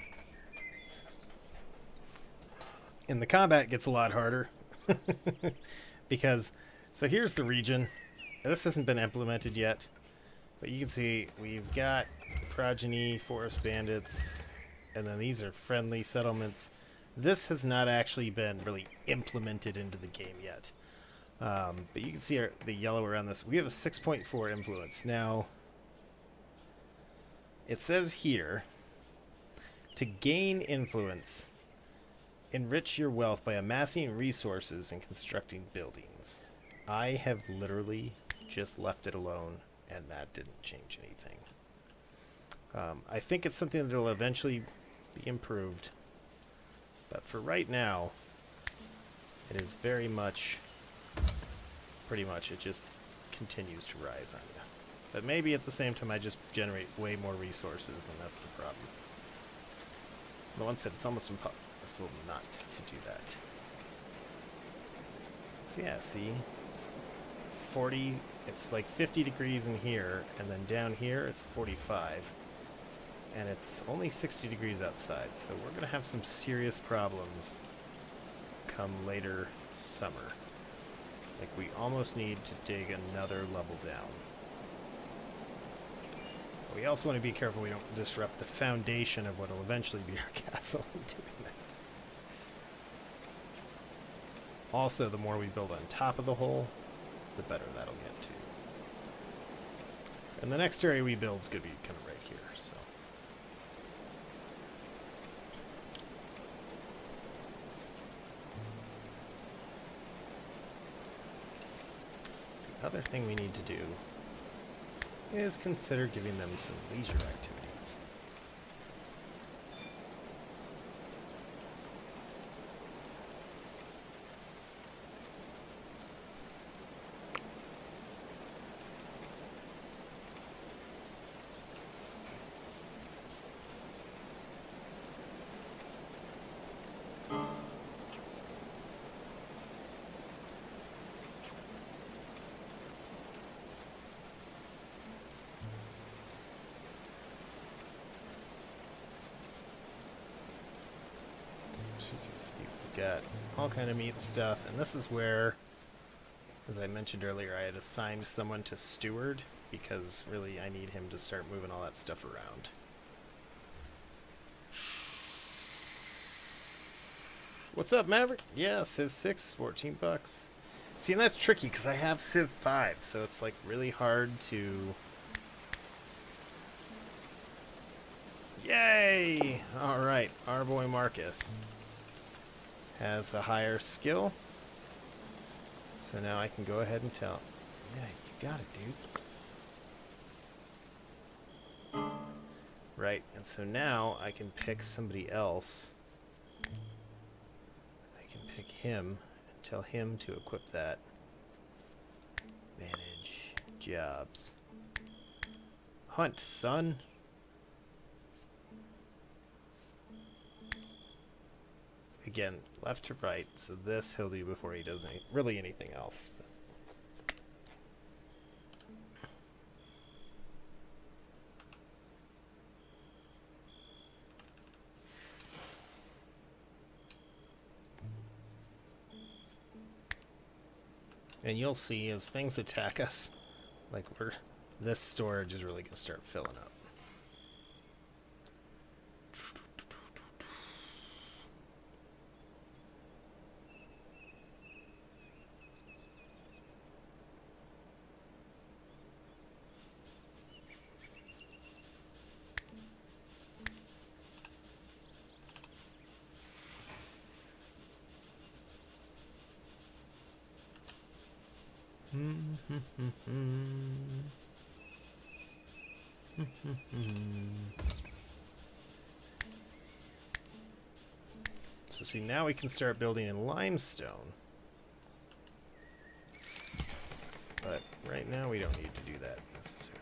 Speaker 1: And the combat gets a lot harder. Because, so here's the region. This hasn't been implemented yet. But you can see we've got progeny, forest bandits, and then these are friendly settlements. This has not actually been really implemented into the game yet. But you can see the yellow around this. We have a 6.4 influence. Now, it says here, to gain influence, Enrich your wealth by amassing resources and constructing buildings. I have literally just left it alone, and that didn't change anything. I think it's something that will eventually be improved, but for right now, it is very much, pretty much, it just continues to rise on you. But maybe at the same time I just generate way more resources, and that's the problem. The one said it's almost impossible not to do that. So yeah, see, it's 40, it's like 50 degrees in here, and then down here it's 45. And it's only 60 degrees outside, so we're going to have some serious problems come later summer. Like, we almost need to dig another level down. But we also want to be careful we don't disrupt the foundation of what will eventually be our castle in doing that. Also, the more we build on top of the hole, the better that'll get to. And the next area we build is going to be kind of right here, so. The other thing we need to do is consider giving them some leisure activities. Got all kind of meat stuff, and this is where, as I mentioned earlier, I had assigned someone to steward, because really I need him to start moving all that stuff around. What's up, Maverick? Yeah, Civ 6, 14 bucks. See, and that's tricky, because I have Civ 5, so it's like really hard to... Yay! Alright, our boy Marcus has a higher skill, so now I can go ahead and tell. Yeah, you got it, dude. Right, and so now I can pick somebody else. I can pick him and tell him to equip that. Manage jobs. Hunt, son. Again, left to right, so this he'll do before he does really anything else. And you'll see as things attack us, like this storage is really going to start filling up. So see, now we can start building in limestone. But right now we don't need to do that necessarily.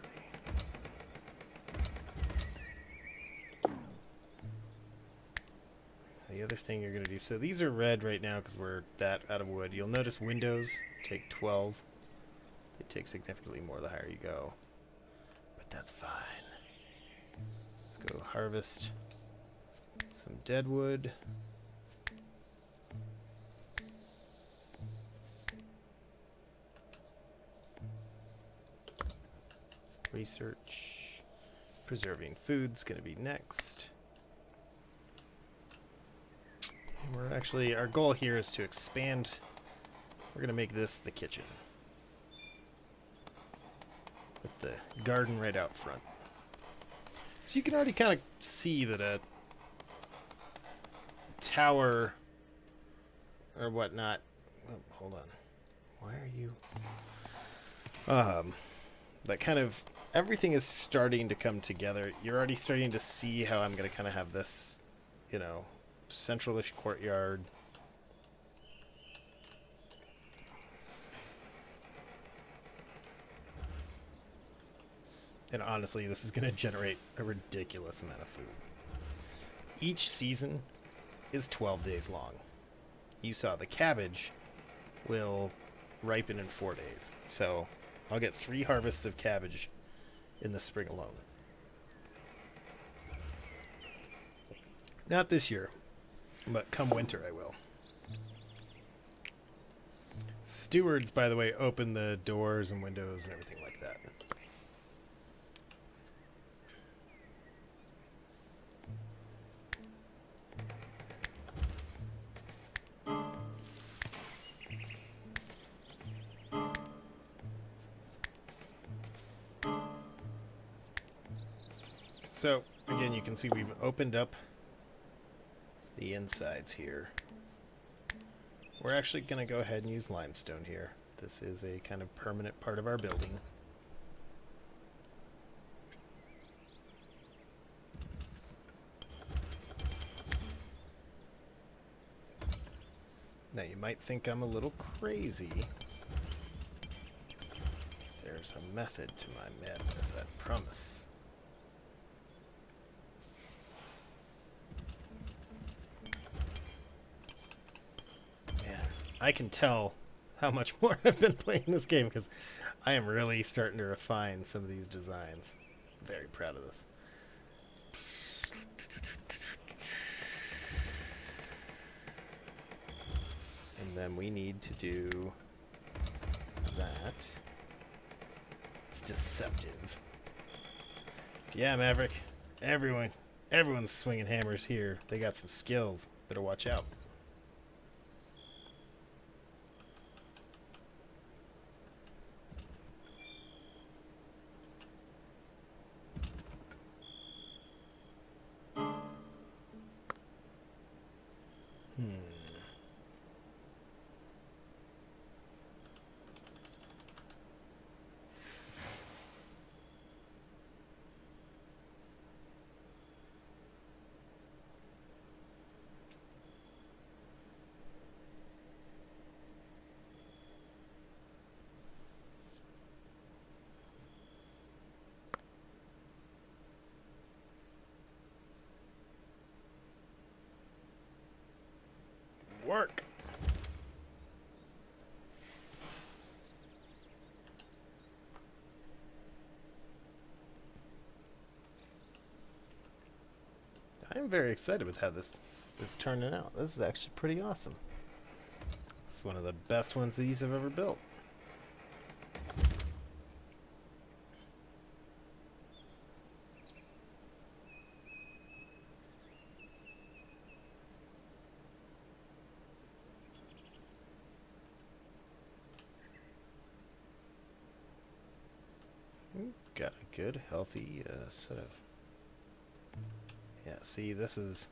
Speaker 1: The other thing you're going to do, so these are red right now because we're that out of wood. You'll notice windows take 12. It takes significantly more the higher you go. But that's fine. Let's go harvest some dead wood. Research. Preserving food's going to be next. We're actually, our goal here is to expand. We're going to make this the kitchen, with the garden right out front. So you can already kind of see that a tower or whatnot. Oh, hold on. Why are you? That kind of everything is starting to come together. You're already starting to see how I'm going to kind of have this, you know, centralish courtyard. And honestly, this is going to generate a ridiculous amount of food. Each season is 12 days long. You saw the cabbage will ripen in 4 days. So I'll get 3 harvests of cabbage in the spring alone. Not this year, but come winter I will. Stewards, by the way, open the doors and windows and everything like that. So, again, you can see we've opened up the insides here. We're actually going to go ahead and use limestone here. This is a kind of permanent part of our building. Now, you might think I'm a little crazy. There's a method to my madness, I promise. I can tell how much more I've been playing this game because I am really starting to refine some of these designs. I'm very proud of this. And then we need to do that. It's deceptive. Yeah, Maverick. Everyone's swinging hammers here. They got some skills. Better watch out. Work. I'm very excited with how this is turning out. This is actually pretty awesome. It's one of the best ones of these I've ever built. Got a good, healthy set of... Yeah, see, this is...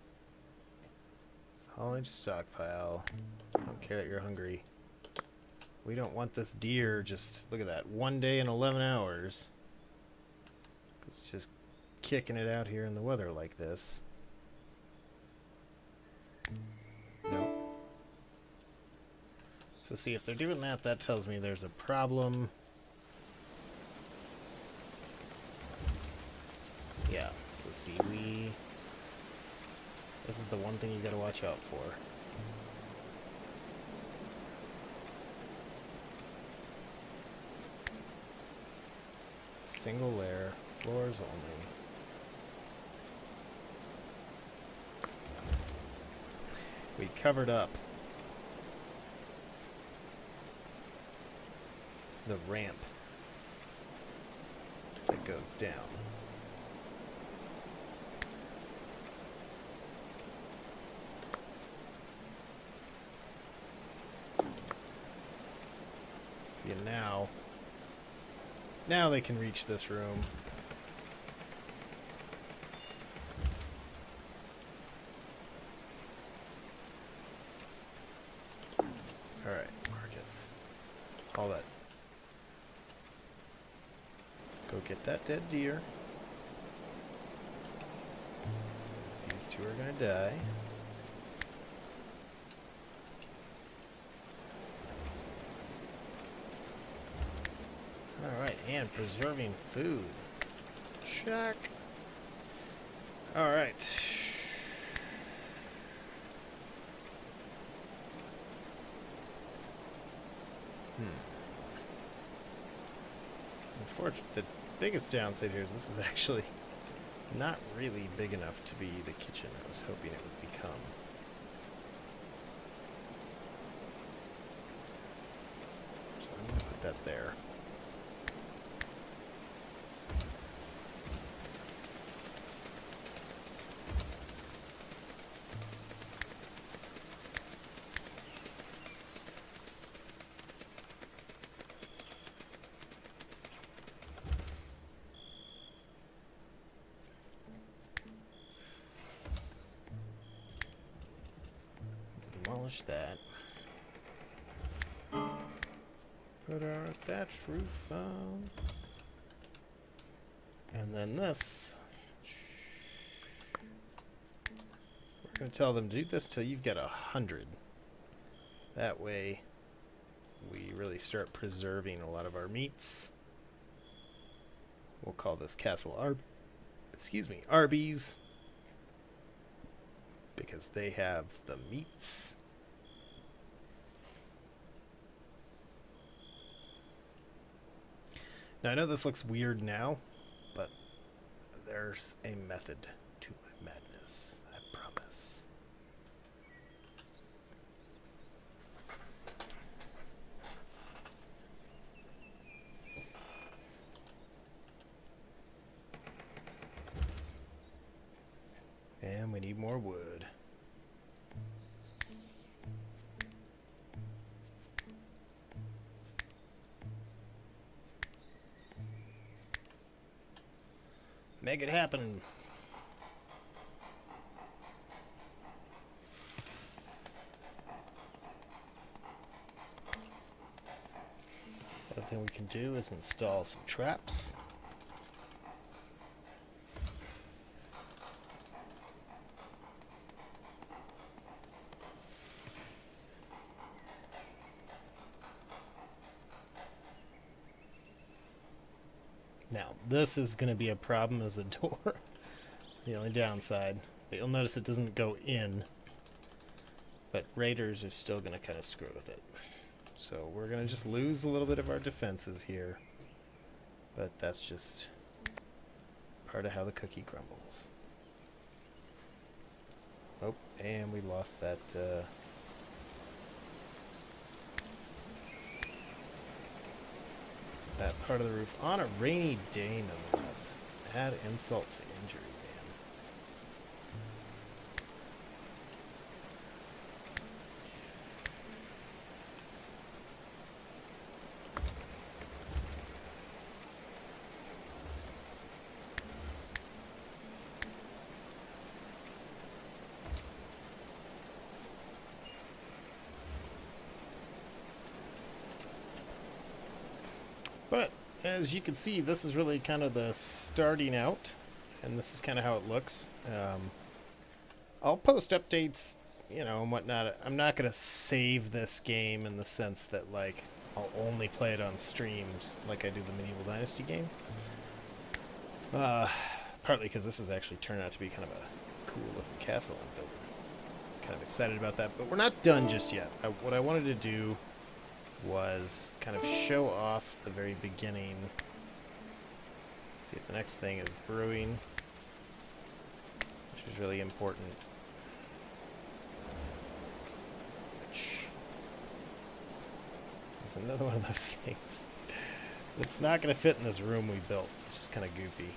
Speaker 1: haulage stockpile. Don't care that you're hungry. We don't want this deer just... Look at that. 1 day and 11 hours. It's just kicking it out here in the weather like this. Nope. So see, if they're doing that, that tells me there's a problem. Yeah, so see, this is the one thing you gotta watch out for. Single layer, floors only. We covered up the ramp that goes down. See, and now they can reach this room. Go get that dead deer. These two are gonna die. Alright, and preserving food. Check. Alright. Unfortunately, the biggest downside here is this is actually not really big enough to be the kitchen I was hoping it would become. So I'm going to put that there. Demolish that. Put our thatch roof on. And then this. We're going to tell them to do this till you've got 100. That way we really start preserving a lot of our meats. We'll call this Castle Arby's. Because they have the meats. Now I know this looks weird now, but there's a method to my madness, I promise. And we need more wood. Make it happen. The other thing we can do is install some traps. Now, this is going to be a problem as a door. The only downside. But you'll notice it doesn't go in. But raiders are still going to kind of screw with it. So we're going to just lose a little bit of our defenses here. But that's just part of how the cookie crumbles. Oh, and we lost that... that part of the roof on a rainy day, nonetheless. Add insult to injury, man. But as you can see, this is really kind of the starting out, and this is kind of how it looks. I'll post updates, you know, and whatnot. I'm not going to save this game in the sense that, like, I'll only play it on streams like I do the Medieval Dynasty game. Partly because this has actually turned out to be kind of a cool looking castle I'm building. Kind of excited about that, but we're not done just yet. What I wanted to do was kind of show off the very beginning. See if the next thing is brewing, which is really important. Which is another one of those things. It's not going to fit in this room we built, which is kind of goofy.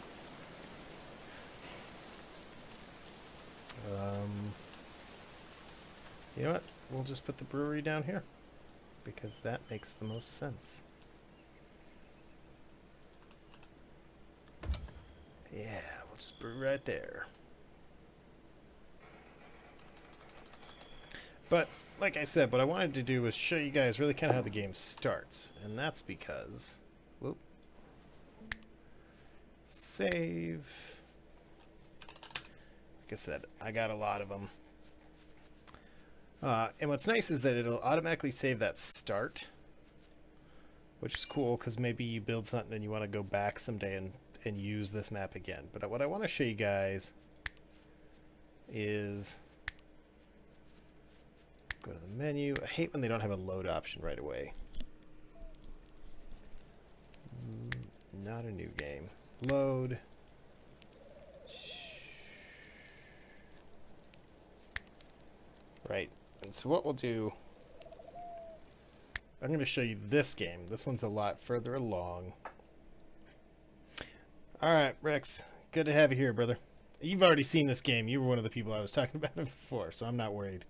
Speaker 1: You know what? We'll just put the brewery down here, because that makes the most sense. Yeah, we'll just brew right there. But, like I said, what I wanted to do was show you guys really kind of how the game starts. And that's because... Whoop. save. Like I said, I got a lot of them. And what's nice is that it'll automatically save that start, which is cool because maybe you build something and you want to go back someday and use this map again. But what I want to show you guys is go to the menu. I hate when they don't have a load option right away. Not a new game. Load. Right. And so what we'll do, I'm going to show you this game. This one's a lot further along. All right, Rex. Good to have you here, brother. You've already seen this game. You were one of the people I was talking about it before, so I'm not worried.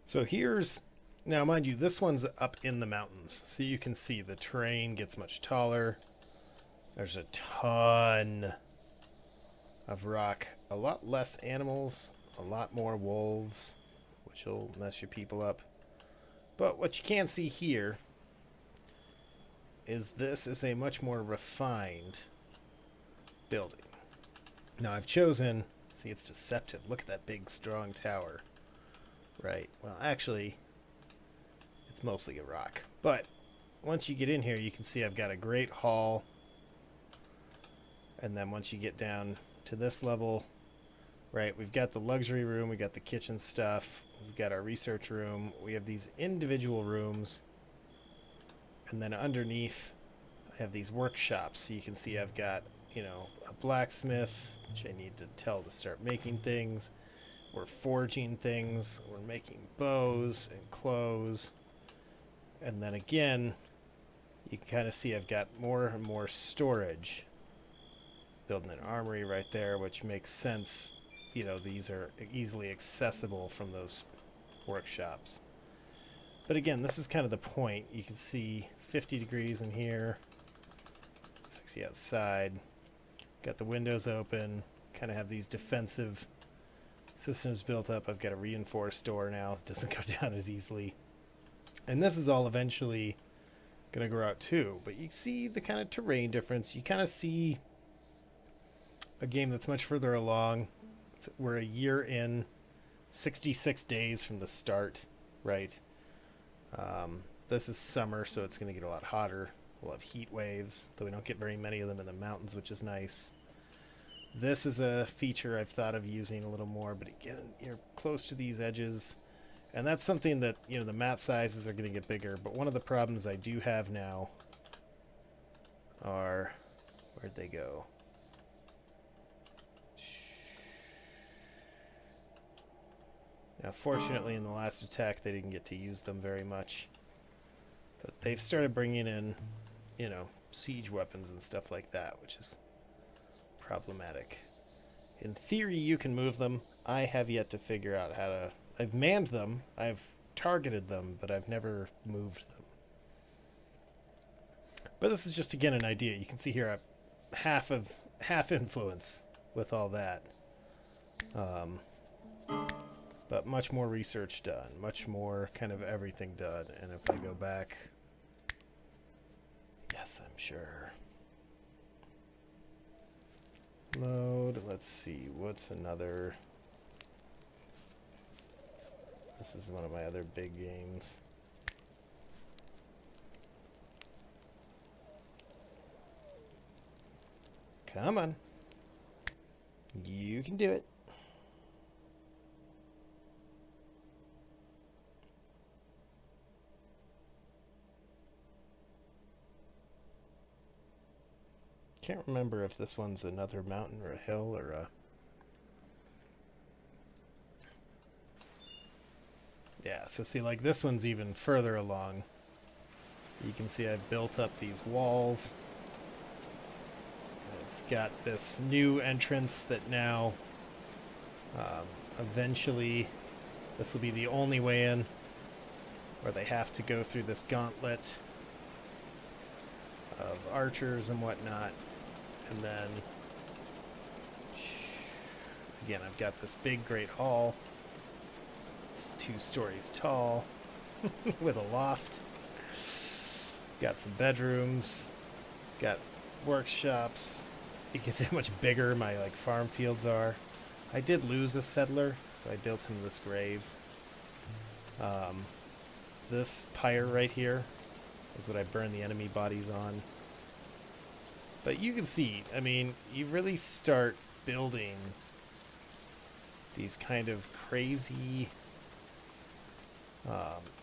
Speaker 1: So here's, now mind you, this one's up in the mountains. So you can see the terrain gets much taller. There's a ton of rock. A lot less animals. A lot more wolves, which will mess your people up. But what you can see here is this is a much more refined building. Now I've chosen, see, it's deceptive. Look at that big strong tower. Right, well actually it's mostly a rock. But once you get in here you can see I've got a great hall. And then once you get down to this level, right, we've got the luxury room, we got the kitchen stuff, we've got our research room, we have these individual rooms, and then underneath I have these workshops. So you can see I've got, you know, a blacksmith, which I need to tell to start making things. We're forging things, we're making bows and clothes, and then again, you can kind of see I've got more and more storage. Building an armory right there, which makes sense. You know, these are easily accessible from those workshops. But again, this is kind of the point. You can see 50 degrees in here, 60 outside. Got the windows open, kind of have these defensive systems built up. I've got a reinforced door now, doesn't go down as easily. And this is all eventually going to grow out too. But you see the kind of terrain difference. You kind of see a game that's much further along. We're a year in, 66 days from the start, right? This is summer, so it's going to get a lot hotter. We'll have heat waves, though we don't get very many of them in the mountains, which is nice. This is a feature I've thought of using a little more, but again, you're close to these edges. And that's something that, you know, the map sizes are going to get bigger. But one of the problems I do have now are, where'd they go? Now, fortunately, in the last attack, they didn't get to use them very much. But they've started bringing in, you know, siege weapons and stuff like that, which is problematic. In theory, you can move them. I have yet to figure out how to... I've manned them, I've targeted them, but I've never moved them. But this is just, again, an idea. You can see here half influence with all that. But much more research done, much more kind of everything done. And if I go back, yes, I'm sure. Load, let's see, what's another? This is one of my other big games. Come on. You can do it. Can't remember if this one's another mountain or a hill or a... Yeah, so see, like, this one's even further along. You can see I've built up these walls. I've got this new entrance that now, eventually, this will be the only way in, where they have to go through this gauntlet of archers and whatnot. And then, again, I've got this big, great hall. It's 2 stories tall with a loft. Got some bedrooms. Got workshops. You can see how much bigger my like farm fields are. I did lose a settler, so I built him this grave. This pyre right here is what I burn the enemy bodies on. But you can see, I mean, you really start building these kind of crazy...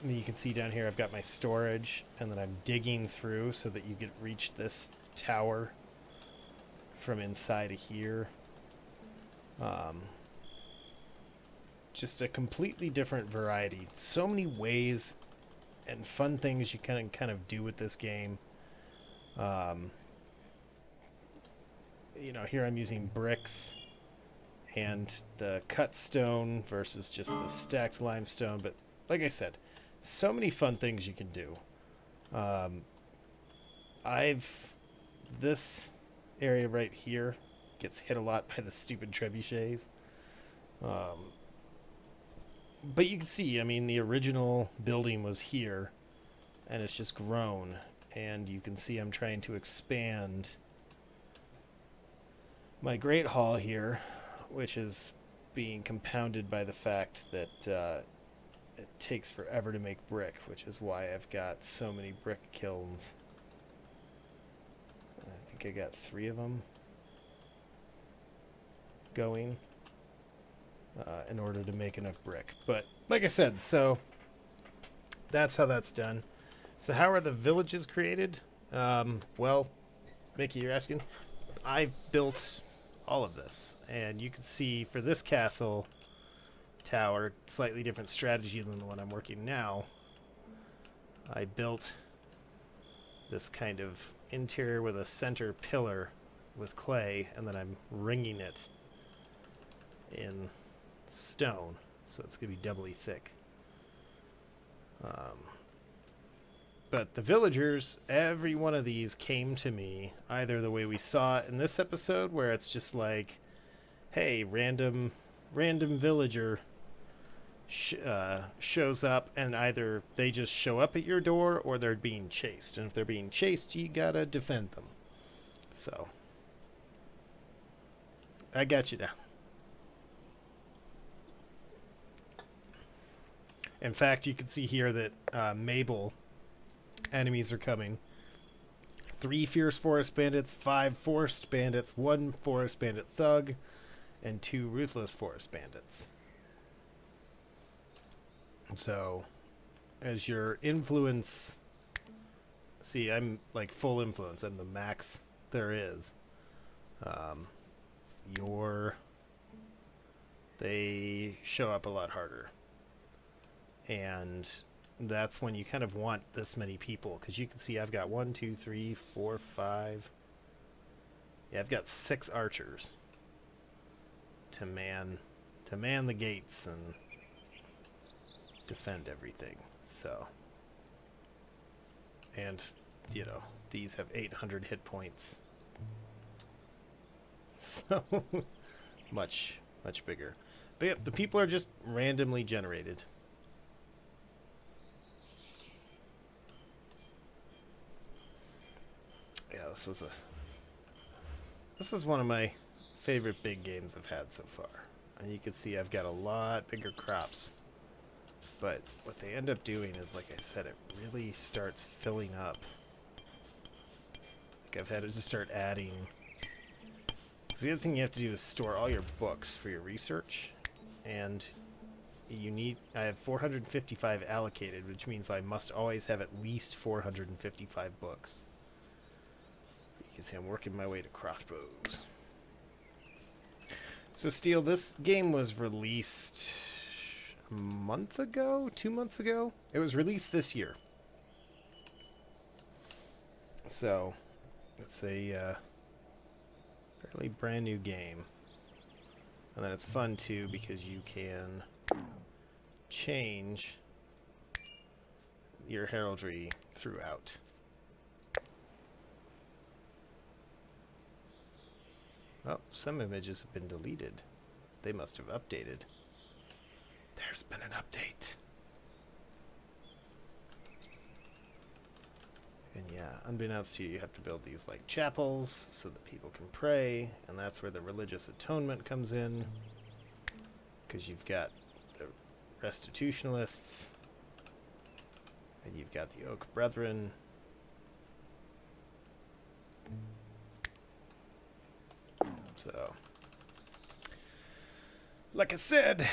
Speaker 1: you can see down here I've got my storage, and then I'm digging through so that you can reach this tower from inside of here. Just a completely different variety. So many ways and fun things you can kind of do with this game. You know, here I'm using bricks and the cut stone versus just the stacked limestone, but like I said, so many fun things you can do. This area right here gets hit a lot by the stupid trebuchets. But you can see, I mean, the original building was here, and it's just grown, and you can see I'm trying to expand my Great Hall here, which is being compounded by the fact that it takes forever to make brick, which is why I've got so many brick kilns. I think I got 3 of them going in order to make enough brick. But like I said, so that's how that's done. So how are the villages created? Well, Mickey, you're asking? I've built all of this, and you can see for this castle tower, slightly different strategy than the one I'm working now. I built this kind of interior with a center pillar with clay, and then I'm ringing it in stone, so it's going to be doubly thick. But the villagers, every one of these came to me either the way we saw it in this episode, where it's just like, hey, random villager shows up, and either they just show up at your door or they're being chased. And if they're being chased, you gotta defend them. So, I got you now. In fact, you can see here that Mabel enemies are coming. 3 fierce forest bandits, 5 forest bandits, 1 forest bandit thug, and 2 ruthless forest bandits. So, as your influence... See, I'm like full influence. I'm the max there is. They show up a lot harder. And that's when you kind of want this many people, because you can see I've got 1, 2, 3, 4, 5. Yeah, I've got 6 archers to man the gates and defend everything. So, and you know, these have 800 hit points, so much bigger. But yeah, the people are just randomly generated. Yeah, this is one of my favorite big games I've had so far. And you can see I've got a lot bigger crops. But what they end up doing is, like I said, it really starts filling up. Like I've had to just start adding. Because the other thing you have to do is store all your books for your research. And I have 455 allocated, which means I must always have at least 455 books. You can see I'm working my way to crossbows. So Steel, this game was released a month ago? 2 months ago? It was released this year. So, it's a fairly brand new game. And then it's fun too because you can change your heraldry throughout. Oh, some images have been deleted. They must have updated. There's been an update. And yeah, unbeknownst to you, you have to build these like chapels so that people can pray, and that's where the religious atonement comes in, because you've got the restitutionalists, and you've got the Oak Brethren. So, like I said,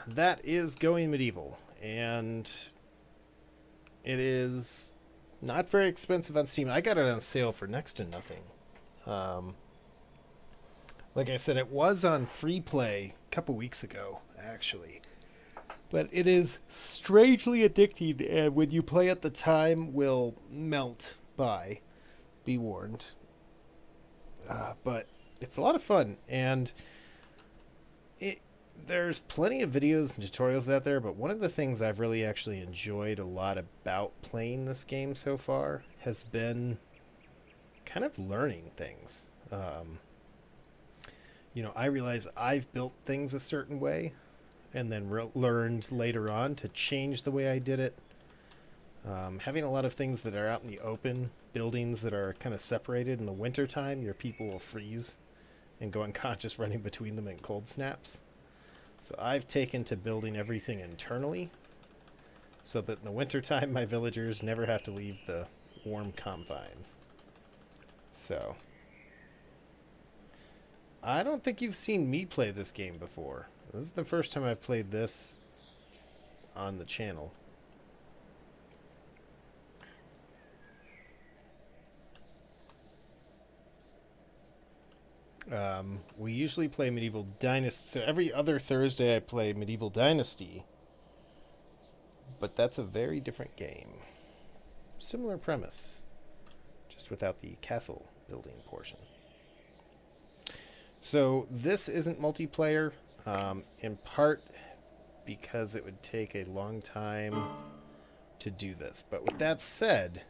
Speaker 1: that is Going Medieval, and it is not very expensive on Steam. I got it on sale for next to nothing. Like I said, it was on free play a couple weeks ago, actually. But it is strangely addicting, and when you play it, the time will melt by. Be warned. But it's a lot of fun, and there's plenty of videos and tutorials out there, but one of the things I've really actually enjoyed a lot about playing this game so far has been kind of learning things. I realize I've built things a certain way, and then learned later on to change the way I did it. Having a lot of things that are out in the open, buildings that are kind of separated in the wintertime, your people will freeze and go unconscious running between them in cold snaps. So I've taken to building everything internally so that in the wintertime my villagers never have to leave the warm confines. So I don't think you've seen me play this game before. This is the first time I've played this on the channel. We usually play Medieval Dynasty. So every other Thursday I play Medieval Dynasty. But that's a very different game. Similar premise. Just without the castle building portion. So this isn't multiplayer. In part because it would take a long time to do this. But with that said,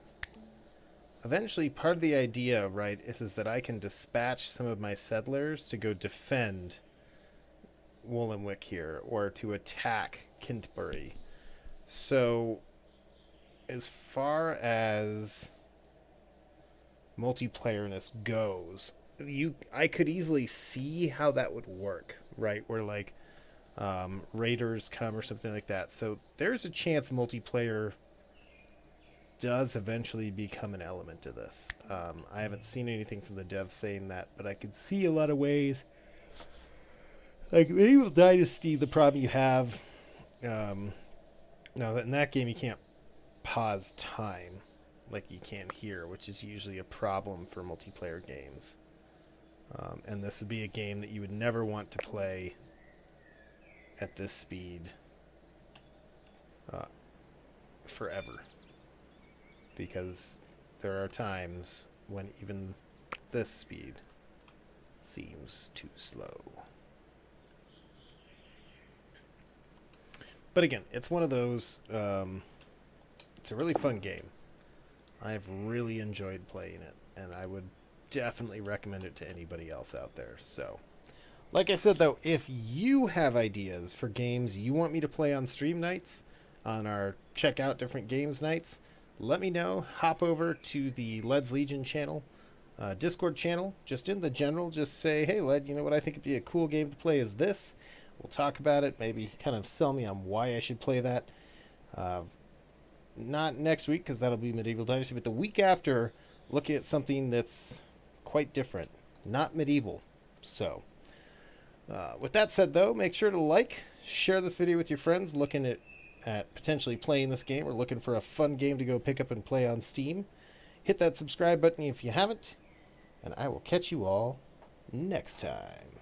Speaker 1: eventually part of the idea, right, is that I can dispatch some of my settlers to go defend Woollenwick here, or to attack Kintbury. So as far as multiplayerness goes, I could easily see how that would work, right? Where like raiders come or something like that. So there's a chance multiplayer does eventually become an element to this. I haven't seen anything from the devs saying that, but I could see a lot of ways. Like Medieval Dynasty, the problem you have, now in that game you can't pause time like you can here, which is usually a problem for multiplayer games. And this would be a game that you would never want to play at this speed forever. Because there are times when even this speed seems too slow. But again, it's one of those, it's a really fun game. I've really enjoyed playing it, and I would definitely recommend it to anybody else out there. So, like I said though, if you have ideas for games you want me to play on stream nights, on our check out different games nights, let me know. Hop over to the Led's Legion channel, Discord channel. Just in the general, just say, hey Led, you know what I think would be a cool game to play is this. We'll talk about it, maybe kind of sell me on why I should play that. Not next week, because that'll be Medieval Dynasty, but the week after, looking at something that's quite different. Not medieval. So, with that said though, make sure to like, share this video with your friends looking at potentially playing this game, or looking for a fun game to go pick up and play on Steam. Hit that subscribe button if you haven't, and I will catch you all next time.